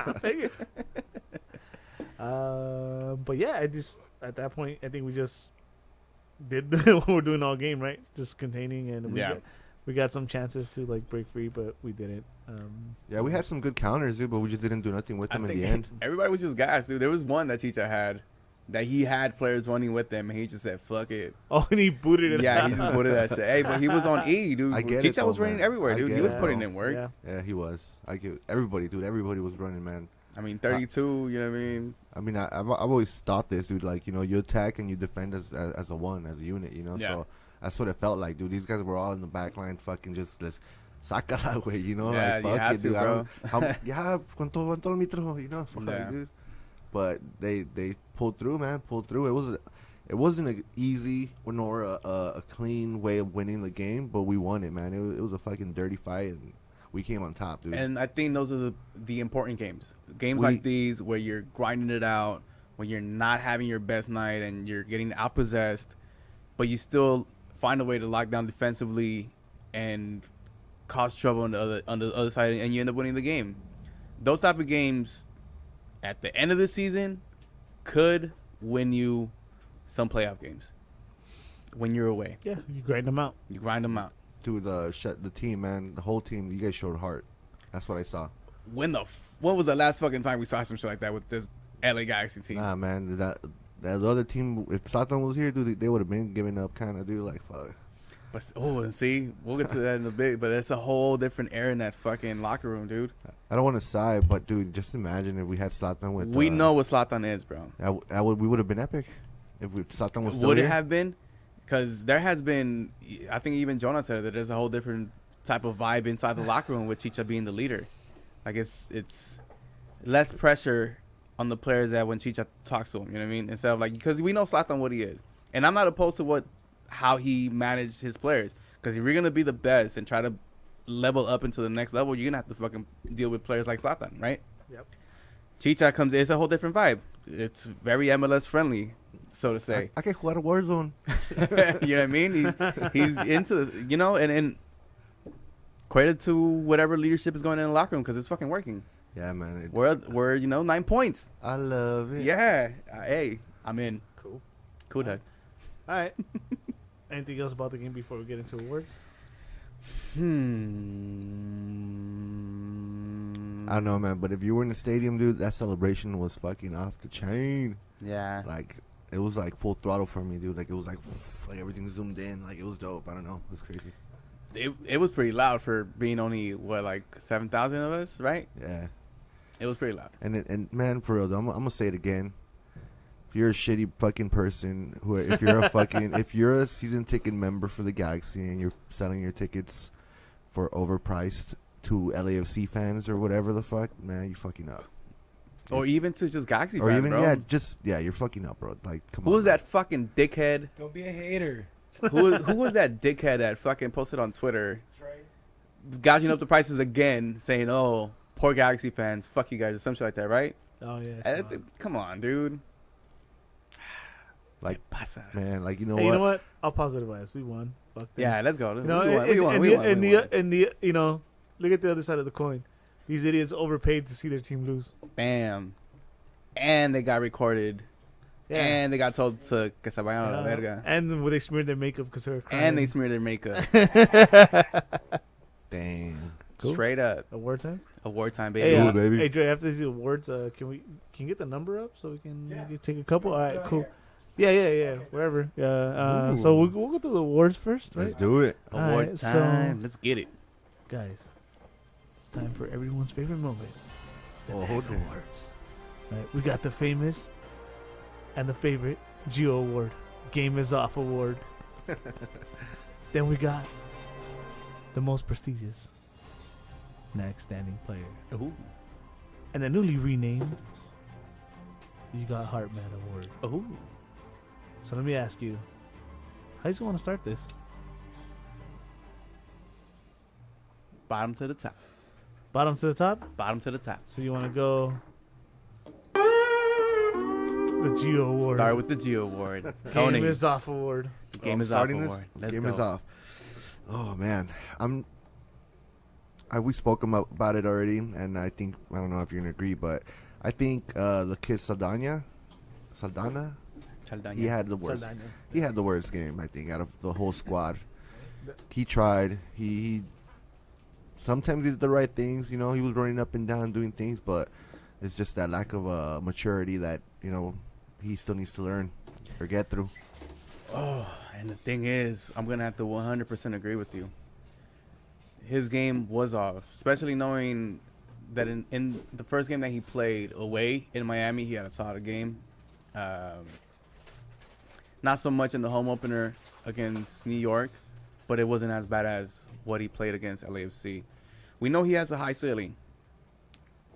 I'll take it. But yeah, at that point, I think we just did what we're doing all game, right? Just containing, and we got some chances to like break free, but we didn't. Yeah, we had some good counters, dude, but we just didn't do nothing with them in the end. Everybody was just gassed, dude. There was one that Chicha had that he had players running with him, and he just said, "Fuck it." Oh, and he booted it. Yeah, out. he just booted that shit. Hey, but he was on E, dude. I get it, Chicha was though, running man. everywhere, I dude. get He was it, putting though. in work. Yeah. Yeah, he was. I give everybody, dude. Everybody was running, man. I mean, 32. You know what I mean? I mean, I've always thought this, dude. Like, you attack and you defend as a one, as a unit, Yeah. So that's what it felt like, dude. These guys were all in the back line, fucking just let's saca la way, Yeah, like, you fuck had it, to, dude. bro. Yeah, cuánto el mitro, fuck, Yeah. dude. But they pulled through, man. Pulled through. It wasn't an easy nor a clean way of winning the game, but we won it, man. It was a fucking dirty fight, and we came on top, dude. And I think those are the important games. Games We- like these where you're grinding it out, when you're not having your best night and you're getting outpossessed, but you still find a way to lock down defensively and cause trouble on the other side, and you end up winning the game. Those type of games, at the end of the season, could win you some playoff games. When you're away, Yeah, you grind them out. you grind them out. Dude, the team, man, the whole team, you guys showed heart. That's what I saw. When what was the last fucking time we saw some shit like that with this LA Galaxy team? Nah, man, that other team, if Satan was here, dude, they would have been giving up, kind of, dude. Like, fuck. But and see, we'll get to that in a bit. But it's a whole different era in that fucking locker room, dude. I don't want to sigh, but dude, just imagine if we had Satan with. We know what Zlatan is, bro. We would have been epic if Satan was still Would here. it have been? Because there has been, I think even Jonah said that there's a whole different type of vibe inside the locker room with Chicha being the leader. Like it's less pressure on the players that when Chicha talks to him, you know what I mean? Instead of like, because we know Zlatan what he is. And I'm not opposed to how he managed his players. Because if you're going to be the best and try to level up into the next level, you're going to have to fucking deal with players like Zlatan, right? Yep. Chicha comes in, it's a whole different vibe. It's very MLS friendly, so to say. I can jugar Warzone. You know what I mean? He's into this, you know, and credit to whatever leadership is going in the locker room because it's fucking working. Yeah, man. We're 9 points. I love it. Yeah. Hey, I'm in. Cool, Doug. All right. Anything else about the game before we get into awards? I don't know, man, but if you were in the stadium, dude, that celebration was fucking off the chain. Yeah. Like, it was like full throttle for me, dude. Like, it was like everything zoomed in. Like, it was dope. I don't know. It was crazy. It was pretty loud for being only, like 7,000 of us, right? Yeah. It was pretty loud. And man, for real, though, I'm going to say it again. If you're a shitty fucking person, if you're a fucking, if you're a season ticket member for the Galaxy and you're selling your tickets for overpriced to LAFC fans or whatever the fuck, man, you fucking up. Or even to just Galaxy Or fans, even, bro. you're fucking up, bro. Like, come Who on. was that fucking dickhead? Don't be a hater. Who was that dickhead that fucking posted on Twitter gouging up the prices again, saying, "Oh, poor Galaxy fans, fuck you guys," or some shit like that, right? Oh, yeah. Come on, dude. Like, Pasa. man, like, you know Hey, what? you know what? I'll positive bias. We won. Fuck them. Yeah, let's go. You know, We won. and the you know, look at the other side of the coin. These idiots overpaid to see their team lose. Bam. And they got recorded. Yeah. And they got told to que se vayan a la verga. And they smeared their makeup because they were crying. And they smeared their makeup. Dang. Cool. Straight up. Award time. Award time, Hey, baby. Ooh, baby. Hey, Dre, after these awards, can you get the number up so we can Yeah. take a couple? All right, Right cool. here. Yeah, wherever. Yeah. Ooh. So we'll go through the awards first, right? Let's do it. Award Alright, time. Let's get it. Guys, it's time for everyone's favorite moment. Oh, Bag hold on. awards. Right, we got the famous and the favorite Geo Award, Game is Off Award. Then we got the most prestigious Next Standing Player. Ooh. And the newly renamed, you got Heartman Award. Ooh. So let me ask you, how do you want to start this? Bottom to the top. Bottom to the top? Bottom to the top. So you want to go the Geo Award. Start with the Geo Award. Tony. Game is Off Award. Game is off starting this? award. Let's Game go. is off. Oh, man. We spoke about it already, and I think, I don't know if you're going to agree, but I think the kid Saldana, Chaldana. he had the worst. Saldana. He had the worst game, I think, out of the whole squad. He tried. He sometimes he did the right things. You know, he was running up and down doing things, but it's just that lack of maturity that, you know, he still needs to learn or get through. Oh, and the thing is, I'm going to have to 100% agree with you. His game was off, especially knowing that in the first game that he played away in Miami, he had a solid game. Not so much in the home opener against New York, but it wasn't as bad as what he played against LAFC. We know he has a high ceiling.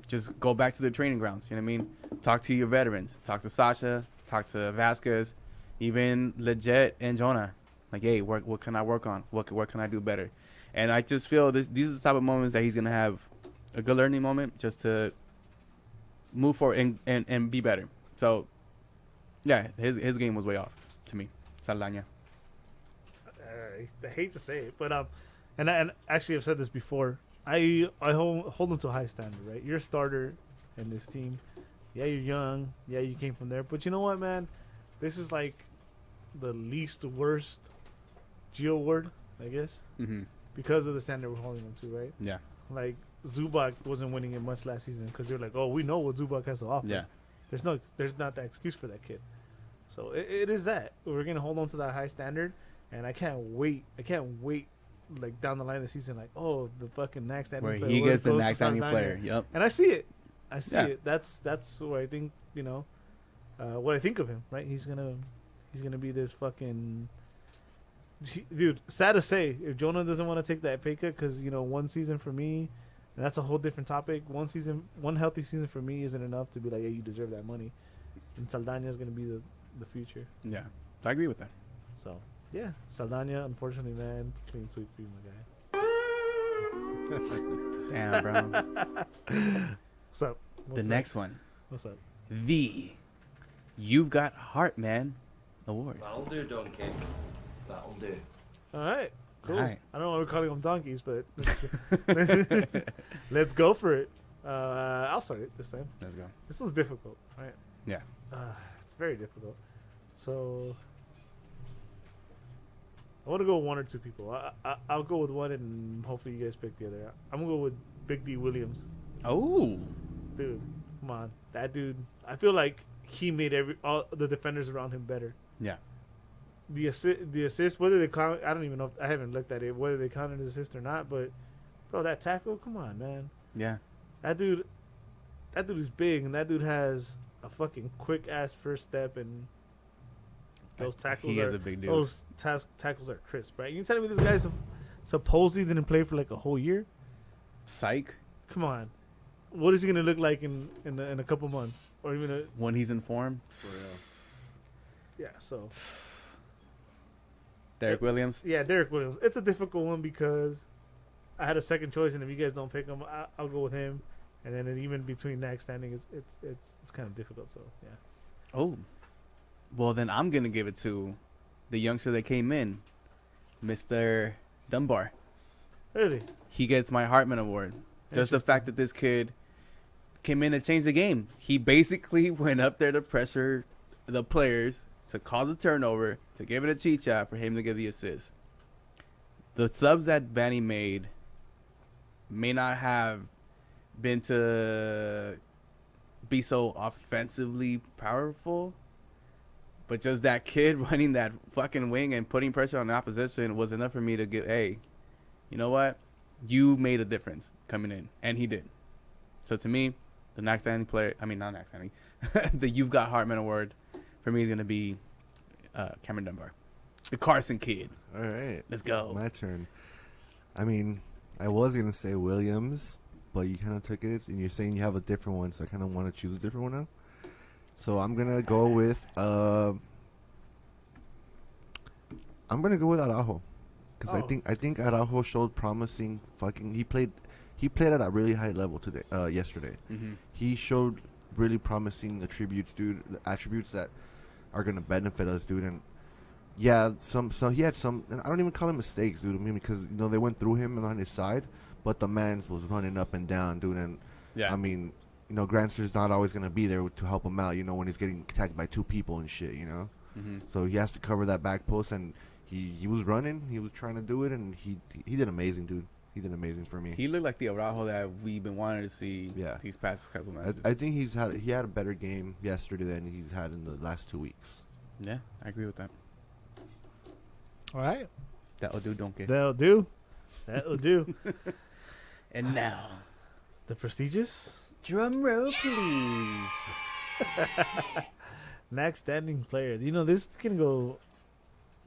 Just go back to the training grounds, you know what I mean? Talk to your veterans. Talk to Sasha, talk to Vasquez, even Leggett and Jonah. Like, hey, what can I work on? What can I do better? And I just feel these are the type of moments that he's going to have a good learning moment just to move forward and be better. So, yeah, his game was way off to me. Saldana. I hate to say it, but and actually I've said this before. I hold them to a high standard, right? You're a starter in this team. Yeah, you're young. Yeah, you came from there. But you know what, man? This is like the least worst Geo award, I guess, Mm-hmm. because of the standard we're holding them to, right? Yeah. Like Zubac wasn't winning it much last season because they're like, oh, we know what Zubac has to offer. Yeah. There's not that excuse for that kid. So it is that we're gonna hold on to that high standard, and I can't wait. Like down the line of the season, like, oh, the fucking next standing Where player, he where gets it the goes to next standing Saldana. player. Yep. And I see it. Yeah. That's what I think. You know, what I think of him. Right? He's gonna be this fucking dude. Sad to say, if Jonah doesn't want to take that pay cut, because one season for me, and that's a whole different topic. One healthy season for me isn't enough to be like, yeah, you deserve that money. And Saldana is gonna be the future. Yeah. I agree with that. So yeah, Saldana, unfortunately, man, clean sweep for you, my guy. Damn, bro. What's up? The next one. What's up? The You've Got Heart Man Award. That'll do, donkey. That'll do. All right, cool. All right. I don't know why we're calling them donkeys, but let's go for it. I'll start it this time. Let's go. This one's difficult, right? Yeah. It's very difficult. So I want to go with one or two people. I'll go with one, and hopefully you guys pick the other. I'm gonna go with Big D Williams. Oh. Dude, come on, that dude. I feel like he made all the defenders around him better. Yeah. The assist, whether they count, I don't even know. I haven't looked at it whether they counted as assist or not. But bro, that tackle, come on, man. Yeah. That dude is big, and that dude has a fucking quick ass first step, and those tackles He is a big dude. Those tackles are crisp, right? You telling me this guy's supposedly didn't play for like a whole year? Psych. Come on, what is he gonna look like in a couple months, or even When he's in form. yeah? So Derek Williams. yeah, Derek Williams. It's a difficult one because I had a second choice, and if you guys don't pick him, I'll go with him. And then even between next standing, it's kind of difficult. So yeah. Oh. Well, then I'm going to give it to the youngster that came in, Mr. Dunbar. Really? He gets my Hartman Award. Just the fact that this kid came in and changed the game. He basically went up there to pressure the players to cause a turnover, to give it a cheat shot for him to get the assist. The subs that Vanny made may not have been to be so offensively powerful, but just that kid running that fucking wing and putting pressure on the opposition was enough for me to get, hey, you know what? You made a difference coming in. And he did. So to me, the next standing player, not next standing, the You've Got Hartman Award for me is going to be Cameron Dunbar. The Carson kid. All right. Let's go. My turn. I was going to say Williams, but you kind of took it, and you're saying you have a different one, so I kind of want to choose a different one now. So I'm going to go with Araujo. Because I think Araujo showed promising he played at a really high level yesterday. Mm-hmm. He showed really promising attributes, dude. Attributes that are gonna benefit us, dude. And yeah, he had some. And I don't even call them mistakes, dude. Because they went through him and on his side, but the man's was running up and down, dude. And Yeah. Granster's not always gonna be there to help him out. When he's getting attacked by two people and shit. Mm-hmm. So he has to cover that back post, and he was running. He was trying to do it, and he did amazing, dude. He did amazing for me. He looked like the Araujo that we've been wanting to see Yeah. these past couple matches. I think he had a better game yesterday than he's had in the last 2 weeks. Yeah, I agree with that. All right. That'll do, don't get. That'll do. That'll do. And now, The prestigious drum roll, please. next standing player. This can go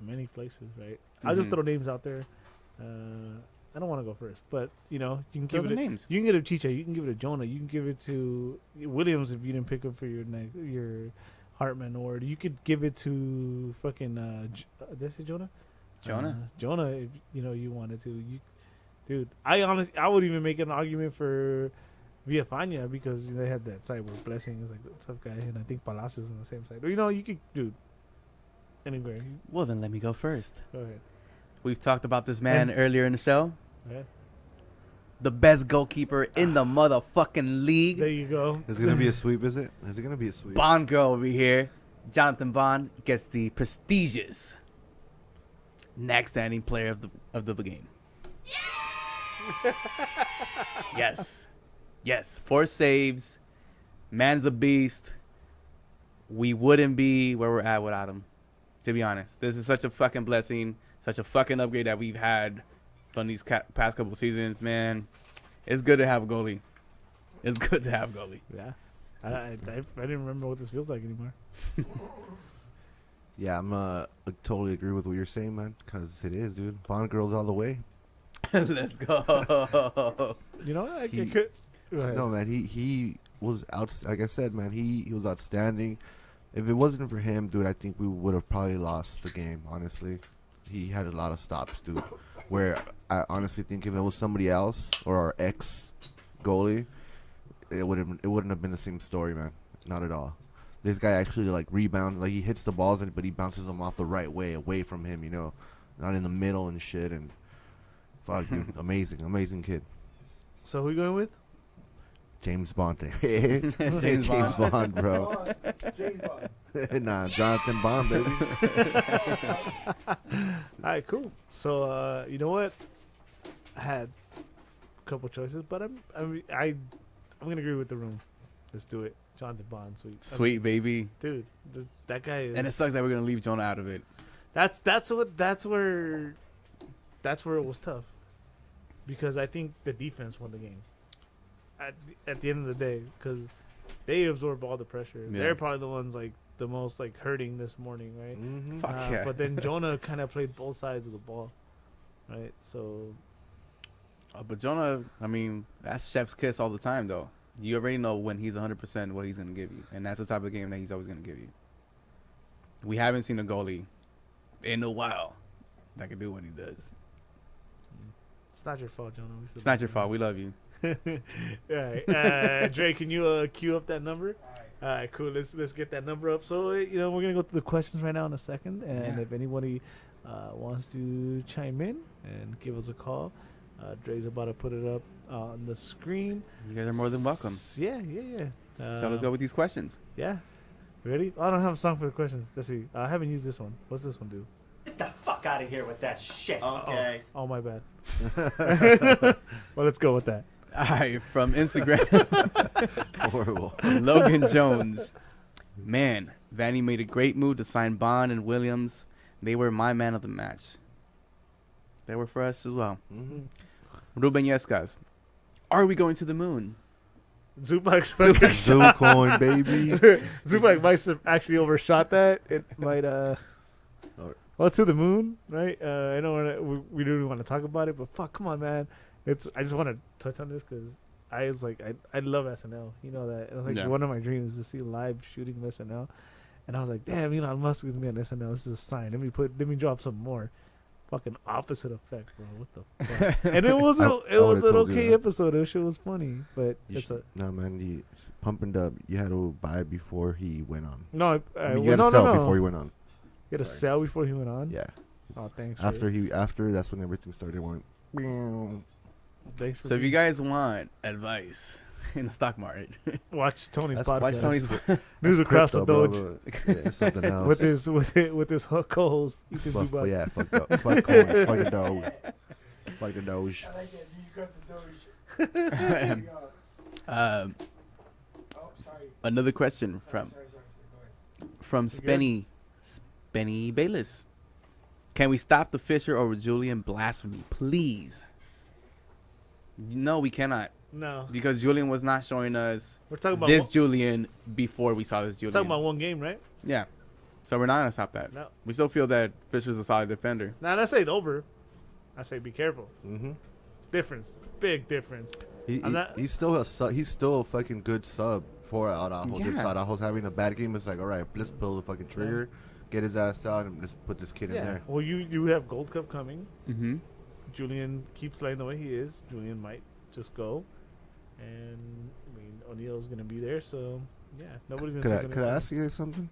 many places, right? I'll just Mhm. throw names out there. I don't want to go first, but you can Throw give the it. names. You can give it to Chicha. You can give it to Jonah. You can give it to Williams if you didn't pick up for your Hartman Award. You could give it to fucking. Did I say Jonah? Jonah. Jonah, if you wanted to. Dude, I would even make an argument for Villafania because they had that side where Blessing is like the tough guy, and I think Palacios on the same side. Or, you could, dude. Anywhere. Well, then let me go first. Go ahead. We've talked about this man earlier in the show. Yeah. The best goalkeeper in the motherfucking league. There you go. Is it gonna be a sweep? Is it? Is it gonna be a sweep? Bond girl over here. Jonathan Bond gets the prestigious next standing player of the game. Yes. Yes. 4 saves. Man's a beast. We wouldn't be where we're at without him. To be honest. This is such a fucking blessing. Such a fucking upgrade that we've had from these past couple seasons, man. It's good to have a goalie. It's good to have a goalie. Yeah. I didn't remember what this feels like anymore. Yeah, I totally agree with what you're saying, man. Because it is, dude. Bond girls all the way. Let's go. You know, I He- could. Go ahead. No, man. He was out. Like I said, man. He was outstanding. If it wasn't for him, dude, I think we would have probably lost the game. Honestly, he had a lot of stops, dude. Where I honestly think if it was somebody else or our ex goalie, it wouldn't have been the same story, man. Not at all. This guy actually like rebounds, like he hits the balls, but he bounces them off the right way, away from him. You know, not in the middle and shit. And fuck, dude, amazing kid. So who you going with? James Bond. James Bond, bro. Come on, James Bond. Nah, Jonathan Bond, baby. All right, cool. So you know what? I had a couple choices, but I'm gonna agree with the room. Let's do it. Jonathan Bond, sweet. Sweet, baby. Dude, that guy is. And it sucks that we're going to leave Jonah out of it. That's where it was tough, because I think the defense won the game. At the end of the day, because they absorb all the pressure. Yeah. They're probably the ones like the most like hurting this morning, right? Mm-hmm. Fuck yeah. But then Jonah kind of played both sides of the ball, right? So But Jonah, I mean, that's chef's kiss all the time, though. You already know when he's 100% what he's going to give you. And that's the type of game that he's always going to give you. We haven't seen a goalie in a while that can do what he does. it's not your fault, Jonah. It's not your fault. We love you. All right, Dre, can you cue up that number? All right, cool. Let's get that number up. So we're gonna go through the questions right now in a second, and Yeah. if anybody wants to chime in and give us a call, Dre's about to put it up on the screen. You guys are more than welcome. Yeah. So let's go with these questions. Yeah. Ready? Oh, I don't have a song for the questions. Let's see. I haven't used this one. What's this one do? Get the fuck out of here with that shit. Okay. Oh, my bad. Well, let's go with that. All right, from Instagram, Horrible. Logan Jones. Man, Vanny made a great move to sign Bond and Williams. They were my man of the match. They were for us as well. Mm-hmm. Ruben Yescas. Are we going to the moon? Zupak's Zucoin, baby. Zupak might have actually overshot that. It might well, to the moon, right? I know we don't want to talk about it, but fuck, come on, man. I just want to touch on this because I was like, I love SNL. You know that. It was like Yeah. one of my dreams is to see live shooting of SNL. And I was like, damn, Elon Musk is gonna be on SNL. This is a sign. Let me drop some more. Fucking opposite effect, bro. What the fuck? And it was I it was would've an told you okay that. episode. That shit was funny, but it's a No, man. You Pump and Dub. You had to buy before he went on. no. I mean, you had to sell before he went on. He had to Sorry. sell before he went on. Yeah. Oh, thanks. After that's when everything started going. Thanks for So if you being- guys want advice in the stock market, watch Tony's That's- podcast. watch Tony's. News across the Crypto, Doge bro, but yeah, it's something else. with his co-host Ethan Fuck, Zubac. yeah, fuck Doge. Fuck Doge. Fuck the Doge. Fuck the Doge. I like that. You got the Doge. Oh, sorry. Another question Sorry. Go ahead. from You Spenny Bayless. Can we stop the Fisher over Julian blasphemy, please? No, we cannot, No, because Julian was not showing us we're talking about this Julian before we saw this Julian. talking about one game, right? Yeah, so we're not gonna stop that. No, We still feel that Fisher's a solid defender. now I say it over. I say be careful. Mm-hmm. Difference, big difference. He's still a fucking good sub for Araujo. Yeah. If Araujo's having a bad game, it's like, all right, let's pull the fucking trigger, get his ass out, and just put this kid in there. Well, you have Gold Cup coming. Mm-hmm. Julian keeps playing the way he is. Julian might just go, and I mean O'Neal's gonna be there, so yeah, nobody's gonna. Could I ask you guys something?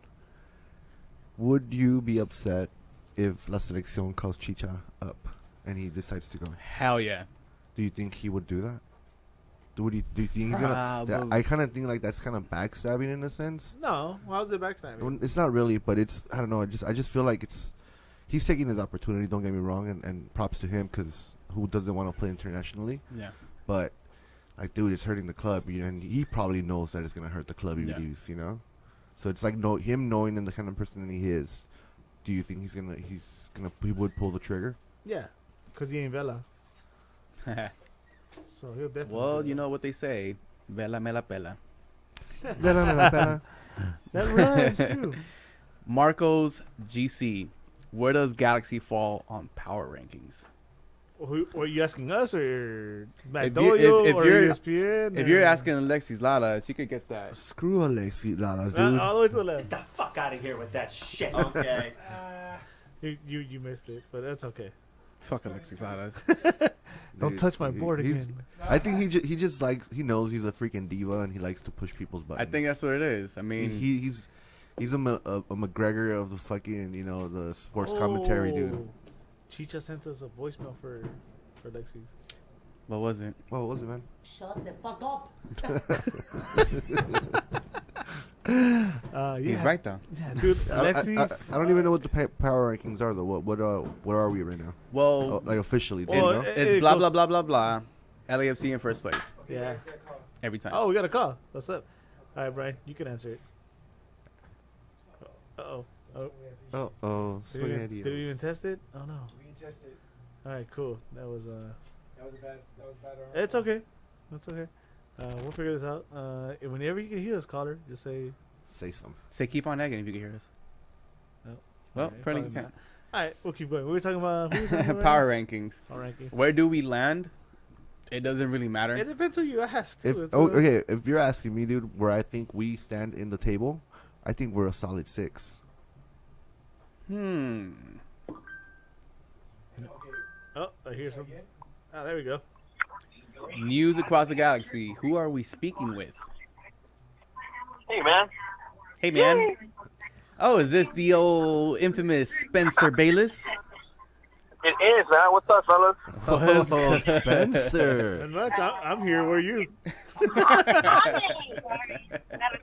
Would you be upset if La Selección calls Chicha up and he decides to go? Hell yeah. Do you think he would do that? Do you think he's gonna? Probably. I kind of think like that's kind of backstabbing in a sense. No, how's it backstabbing? It's not really, but it's I don't know. I just feel like he's taking his opportunity. Don't get me wrong, and props to him because who doesn't want to play internationally? Yeah. But like, dude, it's hurting the club, and he probably knows that it's gonna hurt the club if he leaves, you know. So it's like him knowing and the kind of person that he is. Do you think he would pull the trigger? Yeah, because he ain't Vela. So he'll definitely. Well, you know what they say. Vela me la pela. That rhymes too. Marcos GC. Where does Galaxy fall on power rankings? Are you asking us or If Magdoyo if or you're- ESPN? If you're asking Alexis Lalas, you could get that. Screw Alexi Lalas, dude. all the way to the left. Get the fuck out of here with that shit. Okay. You missed it, but that's okay. Fuck Alexis Lalas. Don't Dude, touch my board he- again. I think he just likes, he knows he's a freaking diva and he likes to push people's buttons. I think that's what it is. I mean, he's a McGregor of the fucking, you know, the sports commentary, dude. Oh. Chicha sent us a voicemail for Alexis. what was it? What was it, man? Shut the fuck up. Yeah. He's right though. Yeah, dude, Alexis. I don't even know what the power rankings are though. What are we right now? Well, Like officially, do Well, you know? it's it blah goes- blah blah blah blah. LAFC in first place Yeah. every time. Oh, we got a call. What's up? All right, Brian, you can answer it. Uh-oh. Oh, Did we even test it? Oh, no. We can test it. All right, cool. That was That was bad. It's okay. That's okay. We'll figure this out. Whenever you can hear us, caller, just say. Say some. Say keep on egging if you can hear us. No. Well, Okay, apparently you probably can't. All right, we'll keep going. We were talking about who we talking about Power right rankings. now? Power ranking. Where do we land? It doesn't really matter. It depends who you ask. Too. If It's, okay, if you're asking me, dude, where I think we stand in the table, I think we're a solid 6. Hmm. Okay. Oh, I hear something. Ah, there we go. News across the galaxy. Who are we speaking with? Hey, man. Hey, man. Oh, is this the old infamous Spencer Bayless? It is, man. What's up, fellas? What's Oh, good? Spencer. And much. I'm here. Where are you?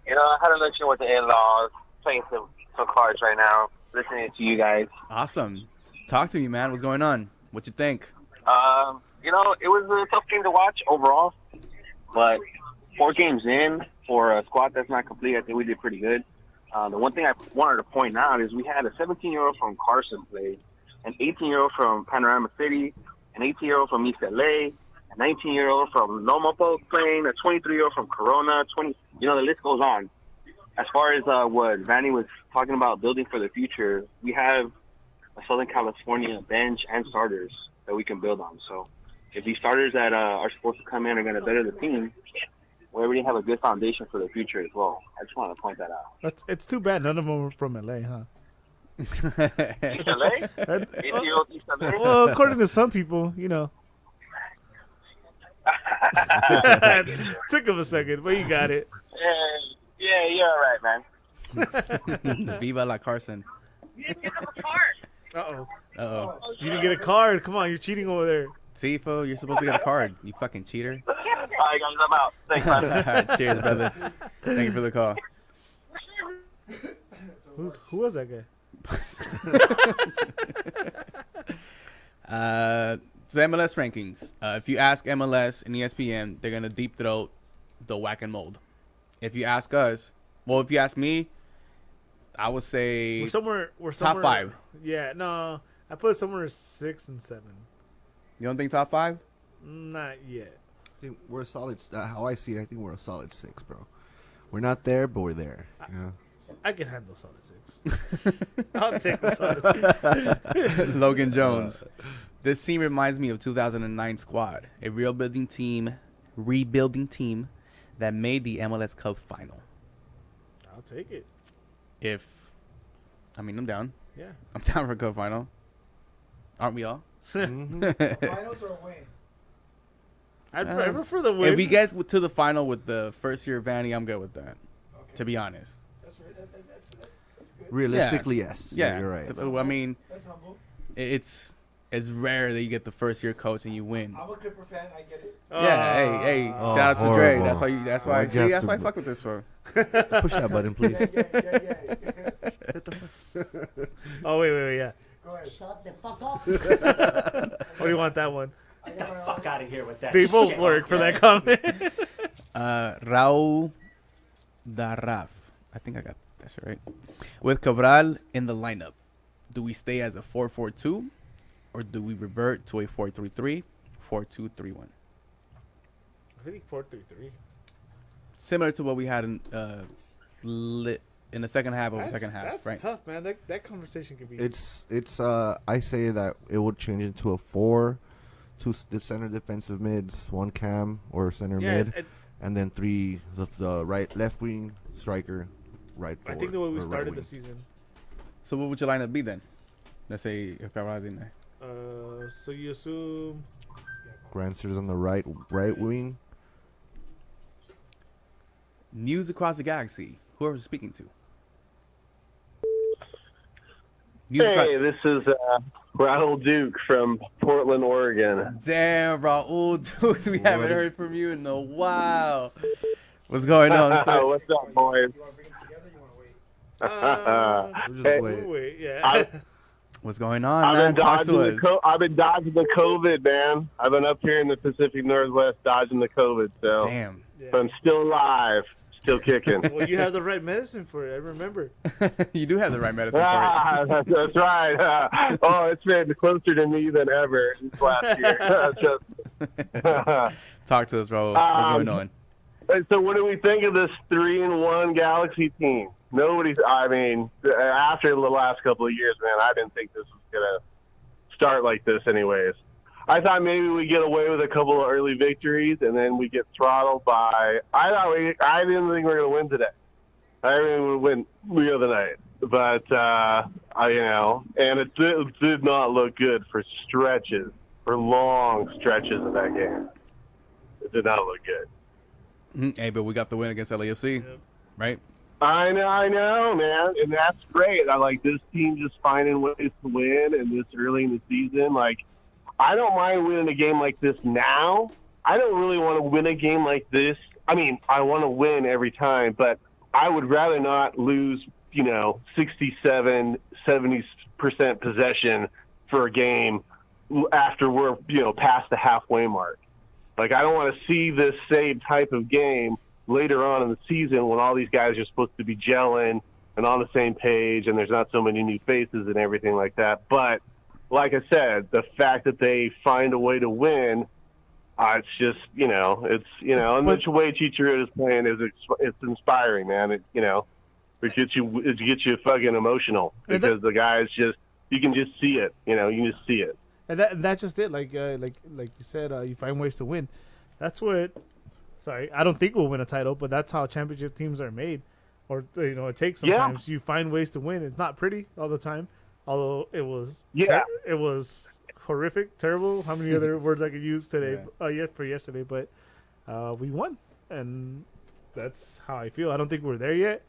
You know, I had a luncheon with the in-laws, playing some cards right now, listening to you guys. Awesome. Talk to me, man. What's going on? What you think? You know, it was a tough game to watch overall, but 4 games in for a squad that's not complete, I think we did pretty good. The one thing I wanted to point out is we had a 17-year-old from Carson play, an 18-year-old from Panorama City, an 18-year-old from East LA, a 19-year-old from Lomopo playing, a 23-year-old from Corona, the list goes on. As far as what Vanny was talking about building for the future, we have a Southern California bench and starters that we can build on. So if these starters that are supposed to come in are going to better the team, we already have a good foundation for the future as well. I just want to point that out. It's too bad none of them are from LA, huh? East LA? 18-year-old East LA? Well, according to some people, Took him a second, but you got it. Yeah, you're all right, man. Viva la Carson. Uh-oh. Uh-oh. You didn't get a card. Come on, you're cheating over there. See, fool, you're supposed to get a card. You fucking cheater. All right, guys, I'm out. Thanks, man. Cheers, brother. Thank you for the call. Who was that guy? So MLS rankings. If you ask MLS and ESPN, they're going to deep throat the whack and mold. If you ask us, if you ask me, I would say We're somewhere. top 5. Yeah, no, I put it somewhere 6 and 7. You don't think top 5? Not yet. I think we're a solid. How I see it, I think we're a solid 6, bro. We're not there, but we're there. I can handle solid 6. I'll take the solid 6. Logan Jones. This team reminds me of 2009 squad, a rebuilding team that made the MLS Cup final. I'll take it. I'm down. Yeah. I'm down for Cup final. Aren't we all? Finals or a win? I'd prefer the win. If we get to the final with the first year Vanny, I'm good with that. Okay. To be honest. That's good. Realistically, yes. Yeah, You're right. I mean, That's humble. it's rare that you get the first year coach and you win. I'm a Clipper fan. I get it. Yeah, hey, Oh, shout out to Dre. horrible. That's why you. That's why. Why'd you See, have that's to why I bu- fuck with this for. Push that button, please. Oh wait, yeah. Go ahead. Shut the fuck up. What do you want that one? I Get the got my fuck out of here with that They both shit. work for that comment. Raul Darraf. I think I got that shit right. With Cabral in the lineup, do we stay as a 4-4-2 or do we revert to a 4-3-3, 4-2-3-1? I think 4-3-3. Similar to what we had in in the second half of the second half, That's right? tough, man. That conversation could be. It's I say that it would change into a 4, 2 the center defensive mids, 1 cam or center mid, and then 3 the right left wing striker, right I forward. think the way we or right started wing. the season. So what would your lineup be then? Let's say if Cabral's in there. So you assume Granster's on the right wing. News across the galaxy. Whoever we're speaking to. News Hey, this is Raul Duke from Portland, Oregon. Damn, Raul, dude, we haven't heard from you in a while. What's going on, sir? What's up, boys? You want to bring them together? You want to wait? We'll just Hey, wait. wait, yeah. What's going on, man? Talk to us. I've been dodging the COVID, man. I've been up here in the Pacific Northwest dodging the COVID, so Damn. but I'm still alive, still kicking. Well, you have the right medicine for it. I remember. You do have the right medicine for That's right. Oh, it's been closer to me than ever this last year. it. Talk to us, Raul. What's going on? So what do we think of this 3-1 Galaxy team? I mean, after the last couple of years, man, I didn't think this was going to start like this anyways. I thought maybe we get away with a couple of early victories and then we get throttled by – I didn't think we were going to win today. I didn't think we would win the other night. But, and it did not look good for long stretches of that game. It did not look good. Hey, but we got the win against LAFC, right? I know, man, and that's great. I like this team just finding ways to win, and this early in the season. Like, I don't mind winning a game like this now. I don't really want to win a game like this. I mean, I want to win every time, but I would rather not lose, 67, 70% possession for a game after we're, past the halfway mark. Like, I don't want to see this same type of game later on in the season when all these guys are supposed to be gelling and on the same page and there's not so many new faces and everything like that. But like I said, the fact that they find a way to win, it's just, and the way Chicharito is playing it's inspiring, man. It gets you fucking emotional because the guys you can just see it, you can just see it. And that's just it. Like you said, you find ways to win. That's what. Sorry, I don't think we'll win a title, but that's how championship teams are made. Or it takes sometimes. You find ways to win. It's not pretty all the time, although it was. It was horrific, terrible. How many other words I could use today? For yesterday, but we won, and that's how I feel. I don't think we're there yet.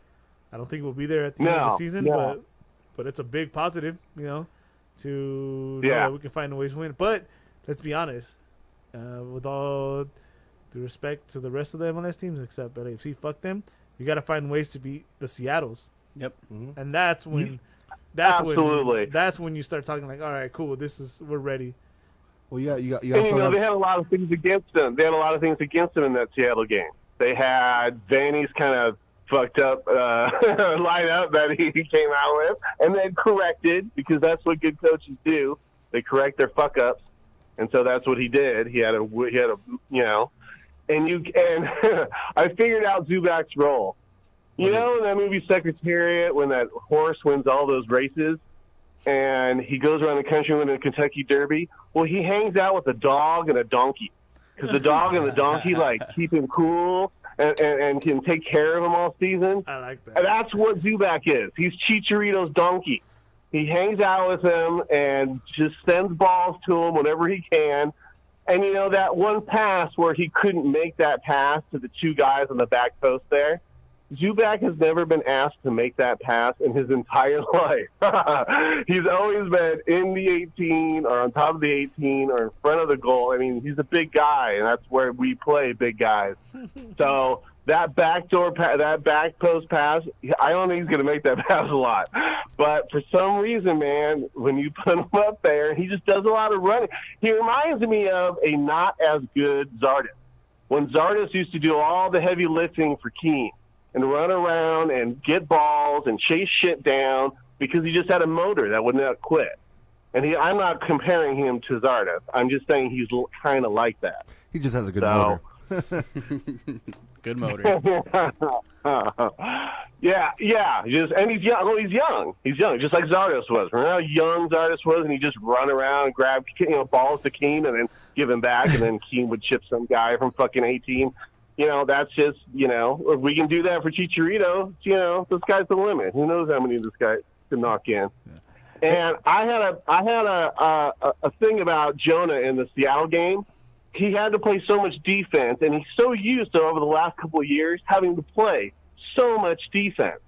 I don't think we'll be there at the end of the season, but it's a big positive, to know that we can find ways to win. But let's be honest, with all due respect to the rest of the MLS teams except LAFC, fuck them. You got to find ways to beat the Seattles. Yep. Mm-hmm. And that's when you start talking like, all right, cool, we're ready. Well, yeah, you and, they had a lot of things against them. They had a lot of things against them in that Seattle game. They had Vanny's kind of fucked up lineup that he came out with, and then corrected because that's what good coaches do. They correct their fuck ups, and so that's what he did. He had a and I figured out Zubac's role. In that movie Secretariat, when that horse wins all those races, and he goes around the country winning the Kentucky Derby. Well, he hangs out with a dog and a donkey, because the dog and the donkey keep him cool and can take care of him all season. I like that. And that's what Zubac is. He's Chicharito's donkey. He hangs out with him and just sends balls to him whenever he can. And, that one pass where he couldn't make that pass to the two guys on the back post there, Zubak has never been asked to make that pass in his entire life. He's always been in the 18 or on top of the 18 or in front of the goal. I mean, he's a big guy, and that's where we play big guys. So that back post pass, I don't think he's going to make that pass a lot. But for some reason, man, when you put him up there, he just does a lot of running. He reminds me of a not as good Zardes. When Zardes used to do all the heavy lifting for Keane and run around and get balls and chase shit down because he just had a motor that would not quit. And I'm not comparing him to Zardes. I'm just saying he's kind of like that. He just has a good motor. Good motor. yeah. And he's young. Well, he's young, just like Zardes was. Remember how young Zardes was, and he just run around and grab balls to Keane and then give him back, and then Keane would chip some guy from fucking 18. That's just, if we can do that for Chicharito, the sky's the limit. Who knows how many this guy can knock in? Yeah. And I had a thing about Jonah in the Seattle game. He had to play so much defense, and he's so used to, over the last couple of years, having to play so much defense.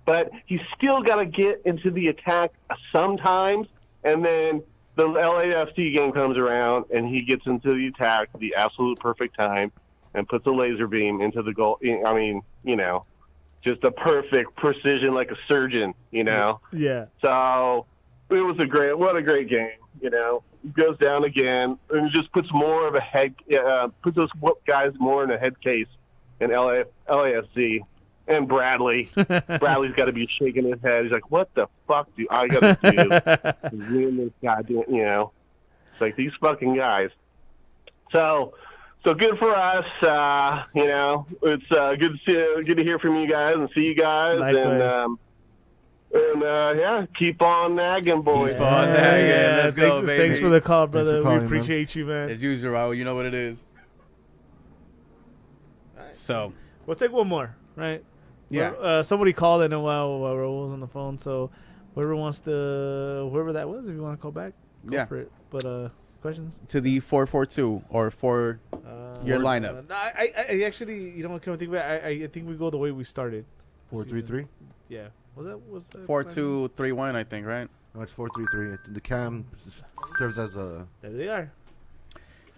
But he's still got to get into the attack sometimes, and then the LAFC game comes around, and he gets into the attack at the absolute perfect time and puts a laser beam into the goal. I mean, just a perfect precision like a surgeon, Yeah. So it was what a great game, Goes down again and just puts more of a puts those guys more in a head case in LAFC. And Bradley's got to be shaking his head. He's like, what the fuck do I got to do to win this goddamn, It's like these fucking guys. So good for us. It's good to hear from you guys and see you guys. Likewise. And keep on nagging, boys. Keep on nagging. Let's go, baby. Thanks for the call, brother. calling, We appreciate you, man. As usual, Raul, you know what it is. So We'll take one more, right? yeah, Somebody called in a while Raul was on the phone, so whoever that was, if you want to call back, go for it. But questions? To the 4-4-2 or for your lineup. I actually, come to think of it, I think we go the way we started. 4-3-3. Yeah. Was that 4-2-3-1, I think, right? No, it's 4-3-3. The cam serves as a. There they are.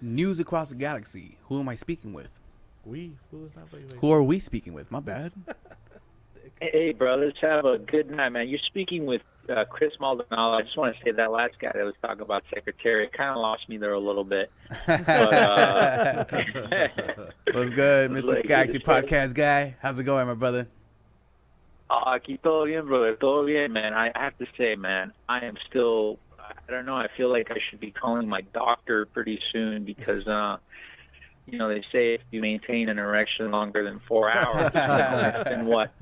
News across the galaxy. Who am I speaking with? Who is that? Who are we speaking with? My bad. Hey, brothers, have a good night, man. You're speaking with Chris Maldonado. I just want to say that last guy that was talking about Secretary kind of lost me there a little bit. But, What's good, Mr. Galaxy Podcast guy? How's it going, my brother? Aquí todo bien, brother. Todo bien, man. I have to say, man, I am still, I don't know, I feel like I should be calling my doctor pretty soon because, they say if you maintain an erection longer than 4 hours, it's been what?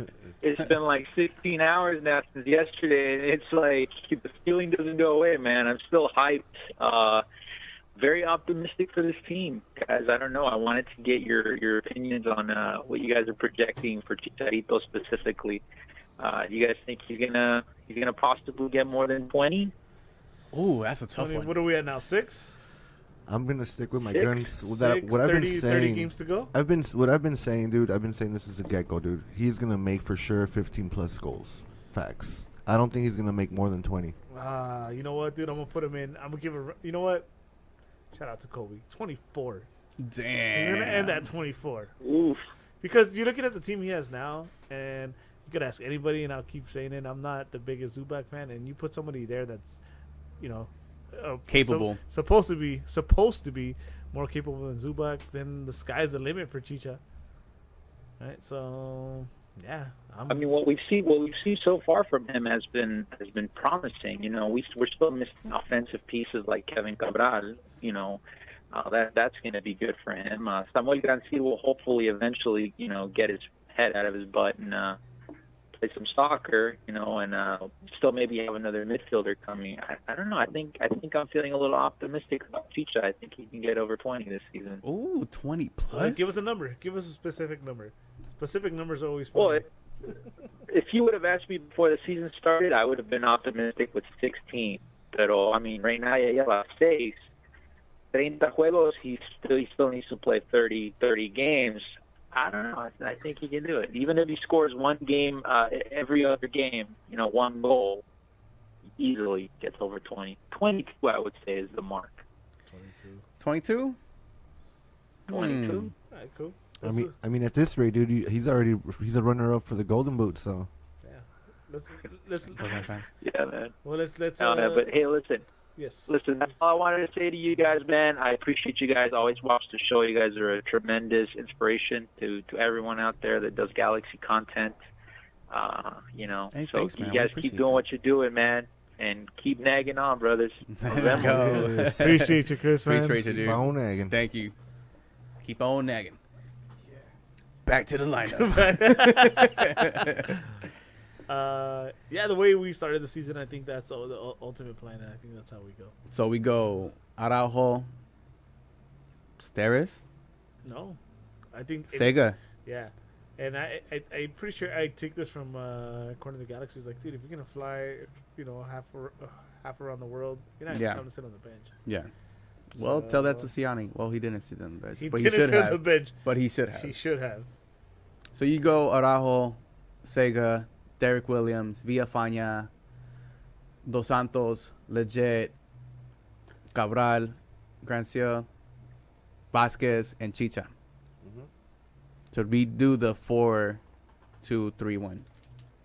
It's been like 16 hours now since yesterday, and it's like the feeling doesn't go away, man. I'm still hyped. Very optimistic for this team, guys. I don't know. I wanted to get your opinions on what you guys are projecting for Chicharito specifically. Do you guys think he's gonna possibly get more than 20? Ooh, that's a tough one. What are we at now? 6? I'm gonna stick with my 6, guns. What 6, I've 30, been saying. 30 games to go. What I've been saying, dude. I've been saying this is a get-go, dude. He's gonna make for sure 15 plus goals. Facts. I don't think he's gonna make more than 20. You know what, dude? I'm gonna put him in. I'm gonna give a. You know what? Shout out to Kobe. 24. Damn. He's gonna end at 24. Oof. Because you're looking at the team he has now, and you could ask anybody, and I'll keep saying it. I'm not the biggest Zubac fan, and you put somebody there that's, capable, supposed to be more capable than Zubac, then the sky's the limit for Chicha. Right? So, yeah. I mean, what we've seen so far from him has been promising. We're still missing offensive pieces like Kevin Cabral. That's going to be good for him. Samuel Granci will hopefully eventually, get his head out of his butt and play some soccer, and still maybe have another midfielder coming. I don't know. I think I'm feeling a little optimistic about Chicha. I think he can get over 20 this season. Ooh, 20 plus. Give us a number. Give us a specific number. Specific numbers are always fun. Well, if you would have asked me before the season started, I would have been optimistic with 16. Pero, I mean, right now, ya lleva 6. 30 juegos, he still needs to play 30 games. I don't know. I think he can do it. Even if he scores one game, every other game, one goal, he easily gets over 20. 22, I would say, is the mark. 22? 22? All right, cool. I mean, at this rate, dude, he's a runner-up for the Golden Boot. So Let's Those are facts. Yeah, man. well, let's. But hey, listen. Yes. Listen, that's all I wanted to say to you guys, man. I appreciate you guys. Always watch the show. You guys are a tremendous inspiration to everyone out there that does Galaxy content. Hey, so thanks, man. you We guys appreciate keep doing that. what you're doing, man, and keep nagging on, brothers. Let's go. Appreciate you, Chris, man. Appreciate you, keep dude. on nagging. Thank you. Keep on nagging. Back to the lineup. Yeah, the way we started the season, I think that's the ultimate plan, and I think that's how we go. So we go Araujo, Steres, No, I think Sega. Yeah, and I'm pretty sure I take this from Corner of the Galaxy. It's like, dude, if you're gonna fly, half around the world, you're not gonna come to sit on the bench. Yeah. Well, So- tell that to Siani. Well, he didn't sit on the bench, He but he didn't should sit on have. the bench. But he should have. He should have. So you go Araujo, Sega, Derek Williams, Villafaña, Dos Santos, Legit, Cabral, Grancia, Vasquez, and Chicha. So we do the 4-2-3-1.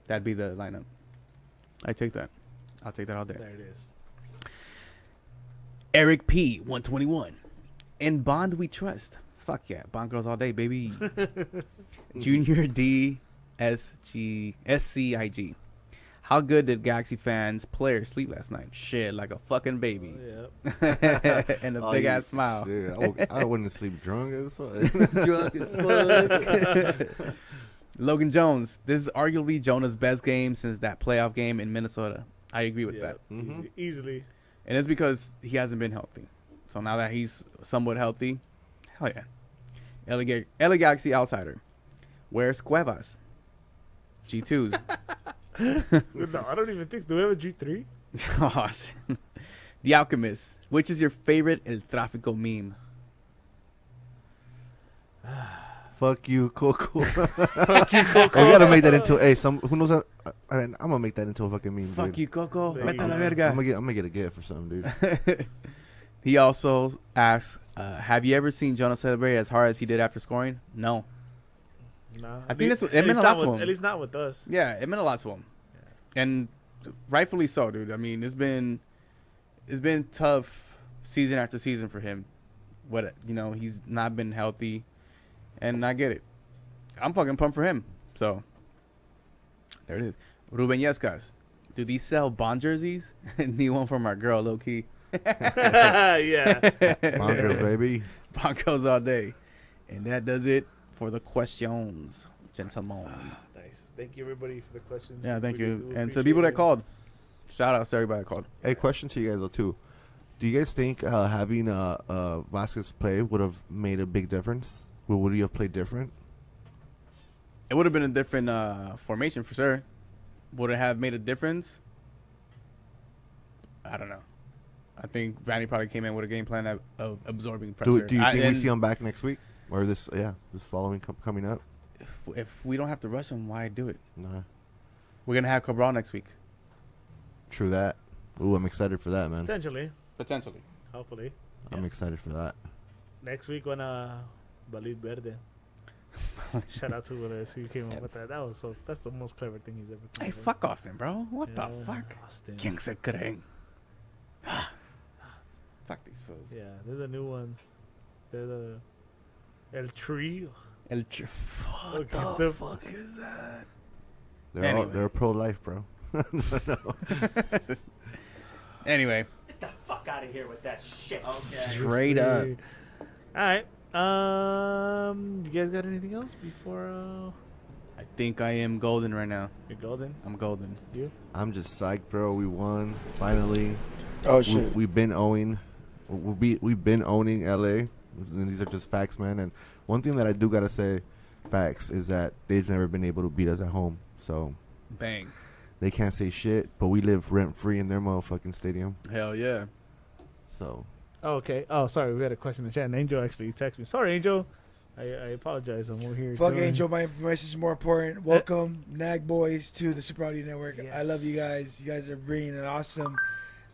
That'd be the lineup. I take that. I'll take that all day. There it is. Eric P. 121. In Bond we trust. Fuck yeah. Bond girls all day, baby. Junior D. SCIG. How good did Galaxy fans players sleep last night? Shit, like a fucking baby. Yep. And a big ass smile. Shit, I wouldn't sleep drunk as fuck. Drunk as fuck. Logan Jones. This is arguably Jonah's best game since that playoff game in Minnesota. I agree with that. Mhm. Easily. And it's because he hasn't been healthy. So now that he's somewhat healthy, hell yeah. LA Galaxy outsider. Where's Cuevas? G2s. No, I don't even think. Do we have a G3? Oh, shit. The Alchemist. Which is your favorite El Tráfico meme? Fuck you, Coco. Fuck you, Coco. We gotta make that into who knows that? I mean, I'm gonna make that into a fucking meme. Fuck dude. you, Coco. There you Vete a la go. verga. I'm gonna get a gift or something, dude. He also asks, have you ever seen Jonah celebrate as hard as he did after scoring? No. Nah. I think it At meant least a not lot to with- him. At least not with us. Yeah, it meant a lot to him. And rightfully so, dude. I mean, it's been tough season after season for him. He's not been healthy, and I get it. I'm fucking pumped for him. So there it is. Ruben Yescas. Do these sell Bond jerseys? Need one for my girl, low key. Yeah. Bonkers, baby. Bond girls all day. And that does it for the questions, gentlemen. Nice. Thank you, everybody, for the questions. Yeah, thank We you. do And to the people that appreciate it. called, shout out to everybody that called. Hey, question to you guys though too. Do you guys think having Vasquez play would have made a big difference? Would he have played different? It would have been a different formation for sure. Would it have made a difference? I don't know. I think Vanny probably came in with a game plan of absorbing pressure. Do you think we and see him back next week or this following coming up? if we don't have to rush him, why do it? Nah, We're gonna have Cabral next week. true that. Ooh, I'm excited for that, man. Potentially. Hopefully. I'm excited for that. Next week when Balid Verde. Shout out to who came up with that. That's the most clever thing he's ever come Hey, up with. fuck Austin, bro. What the Yeah, fuck? Austin. ¿Quién se creen? Fuck these fools. Yeah, they're the new ones. They're the El Tree. What What the fuck is that? They're pro-life, bro. Anyway, Get the fuck out of here with that shit. straight up. All right. You guys got anything else before I think I am golden right now. you're golden? I'm golden. You? I'm just psyched, bro. We won finally. Oh shit. We've been owning LA. And these are just facts, man. And one thing that I do gotta say, facts, is that they've never been able to beat us at home. So Bang. they can't say shit. But we live rent free in their motherfucking stadium. Hell yeah. So Oh, okay. Oh, sorry. We had a question in the chat. And Angel actually texted me. Sorry, Angel. I apologize. I'm over here. Fuck doing- Angel, my message is more important. Welcome, Nag Boys, to the Super Audio Network. Yes. I love you guys. You guys are bringing an awesome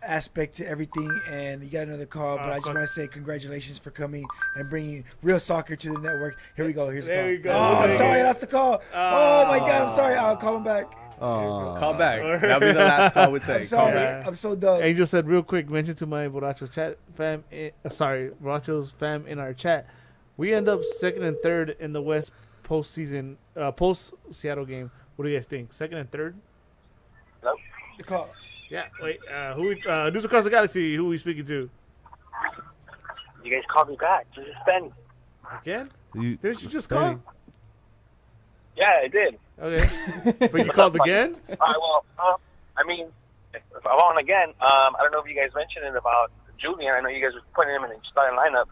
aspect to everything, and you got another call, but I just fuck. want to say congratulations for coming and bringing real soccer to the network. Here we go. Here's the There call. we go. Oh, I'm There sorry, you I go. lost the call. Oh my God, I'm sorry. I'll call him back. Call back. That'll be the last call we'd say. I'm Call sorry. back. I'm so dumb. Angel said real quick, mention to my Borracho chat fam. Borracho's fam in our chat. We end up second and third in the West postseason, post Seattle game. What do you guys think? Second and third? The call. Yeah. Wait. Who? News across the galaxy. Who are we speaking to? You guys called me back. This is Ben. Again? You, Didn't you just Benny. call? Yeah, I did. Okay. But you called again? All right, well, I mean, if I'm on again, I don't know if you guys mentioned it about Julian. I know you guys were putting him in the starting lineup.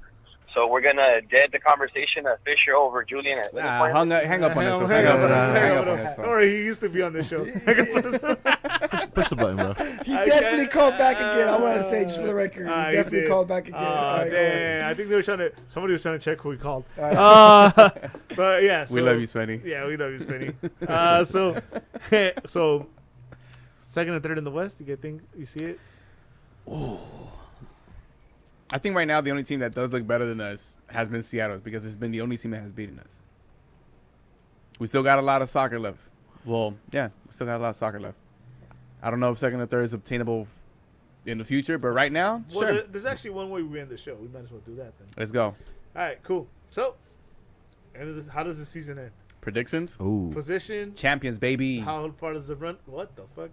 So we're going to dead the conversation of Fisher over Julian. At Hang up on this one. Hang up on us. Hang up this. on this Don't one. worry, he used to be on this show. Push the button, bro. He definitely called back again. I want to say, just for the record, he he definitely did. called back again. All right, go ahead. Damn. I think they were trying to. Somebody was trying to check who he called. All right. But yeah, so, We love you, Spenny. Yeah, we love you, Spenny. So second and third in the West. You think you see it? I think right now the only team that does look better than us has been Seattle because it's been the only team that has beaten us. We still got a lot of soccer left. Well, yeah, we still got a lot of soccer left. I don't know if second or third is obtainable in the future, but right now, Well, sure. there's actually one way we end the show. We might as well do that then. Let's go. All right, cool. So, how does the season end? Predictions? Ooh. Position? Champions, baby. How far does it run? What the fuck?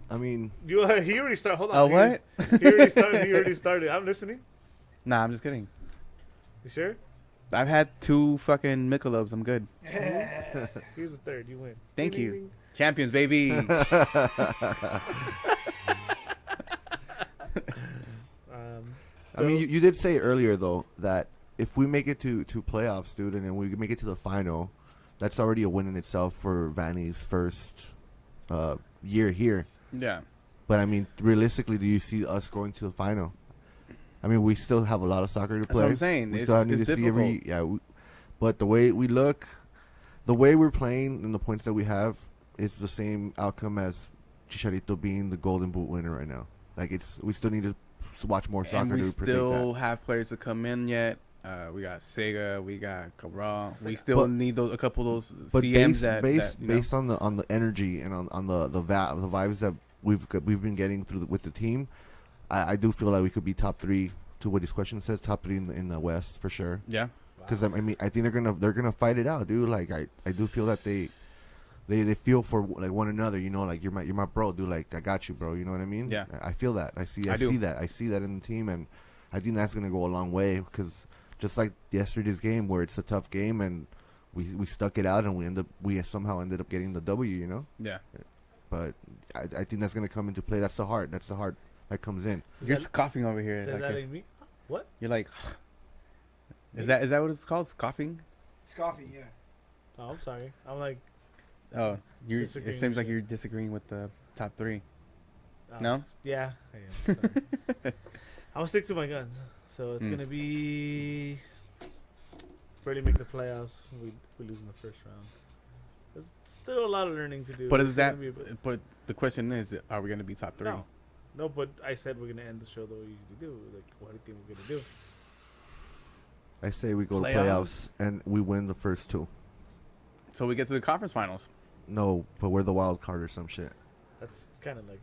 I mean, He already started. Hold on. Oh, what? He already started. I'm listening. Nah, I'm just kidding. You sure? I've had 2 fucking Michelobs. I'm good. Here's the third. You win. Thank Ding, you. ding, ding. Champions, baby. I mean, you did say earlier though that if we make it to playoffs, dude, and then we make it to the final, that's already a win in itself for Vanny's first year here. Yeah. But I mean, realistically, do you see us going to the final? I mean, we still have a lot of soccer to play. That's what I'm saying. We It's, still need it's to see difficult. but the way we look, the way we're playing, and the points that we have, it's the same outcome as Chicharito being the Golden Boot winner right now. Like we still need to watch more soccer And we to predict still that. have players to come in yet. We got Sega, we got Cabral. We still But- need a couple of those But CMs that based on the energy and on the vibes that we've been getting with the team, I do feel like we could be top 3 to what his question says, top 3 in the West for sure. Yeah. Because I mean, I think they're gonna fight it out, dude. Like I do feel that they feel for like one another. You know, like you're my bro, dude. Like I got you, bro. You know what I mean? Yeah. I feel that. I see do. that. I see that in the team, and I think that's gonna go a long way. Because just like yesterday's game, where it's a tough game, and we stuck it out, and we somehow ended up getting the W. You know. Yeah. But I think that's gonna come into play. That's the heart. That's the heart that comes in. You're coughing over here. Does Like that ain't me? What? you're like, is that what it's called? Coughing? Scoffy, yeah. Oh, I'm sorry. I'm like, Oh, it Disagreeing seems with like you. you're disagreeing with the top 3. oh, No? Yeah. I am. Sorry. I'll stick to my guns. So it's Mm. gonna be barely make the playoffs. We lose in the first round. There's still a lot of learning to do. But It's is that? gonna be But the question is, are we going to be top 3? No, but I said we're gonna end the show the way we usually do. Like, what do you think we're gonna do? I say we go to Playoffs? playoffs and we win the first 2. So we get to the conference finals. No, but we're the wild card or some shit. That's kind of like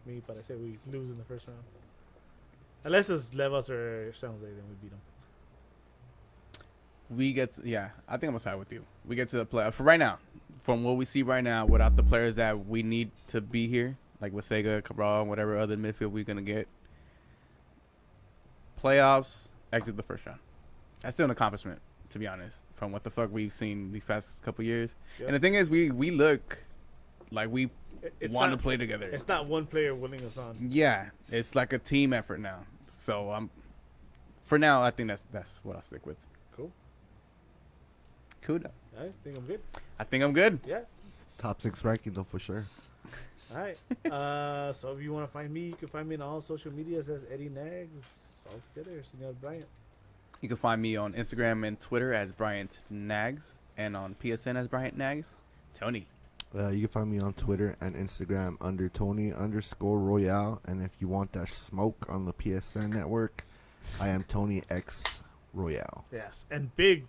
me, but I say we lose in the first round. Unless it's Levas or San Jose, then we beat them. We get to, yeah, I think I'm gonna side with you. We get to the playoff for right now. From what we see right now, without the players that we need to be here, like with Sega, Cabral, and whatever other midfield we're gonna get, playoffs, exit the first round. That's still an accomplishment, to be honest, from what the fuck we've seen these past couple years. Yep. And the thing is, we look like we It's want to not- play together. It's not one player willing us on. Yeah, it's like a team effort now. So for now, I think that's what I'll stick with. Cool. Cool. though. I think I'm good. I think I'm good. Yeah. Top 6 ranking though for sure. All right. So if you want to find me, you can find me on all social medias as Eddie Nags. All together, Senor Bryant. You can find me on Instagram and Twitter as Bryant Nags, and on PSN as Bryant Nags. Tony. You can find me on Twitter and Instagram under Tony_Royale. And if you want that smoke on the PSN network, I am Tony X Royale. Yes, and big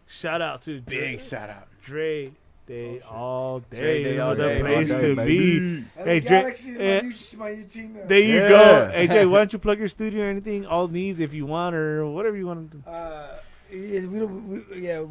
shout out to Big shout out. Dre Day all day. Dre Day all the day. place All to day, be. baby. Hey, Dre. Galaxy is my new team now. There you Yeah. go. Hey, Jay, why don't you plug your studio or anything? All needs if you want or whatever you want to do.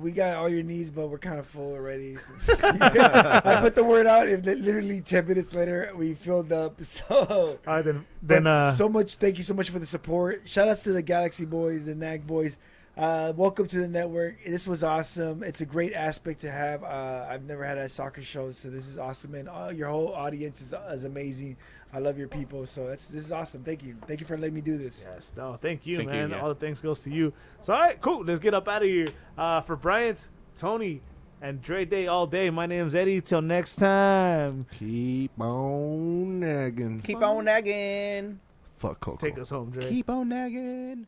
We got all your needs, but we're kind of full already. So. I put the word out, and literally 10 minutes later, we filled up. So, All right, then so much. Thank you so much for the support. Shout outs to the Galaxy boys, the NAG boys. Welcome to the network. This was awesome. It's a great aspect to have. I've never had a soccer show, so this is awesome. And your whole audience is amazing. I love your people, so this is awesome. Thank you for letting me do this. yes, no, thank you, Thank you, man. yeah. All the thanks goes to you. So, all right, cool. Let's get up out of here. For Bryant, Tony, and Dre Day all day. My name's Eddie. Till next time. Keep on nagging. Keep on nagging. Fuck Coco. Take us home, Dre. Keep on nagging.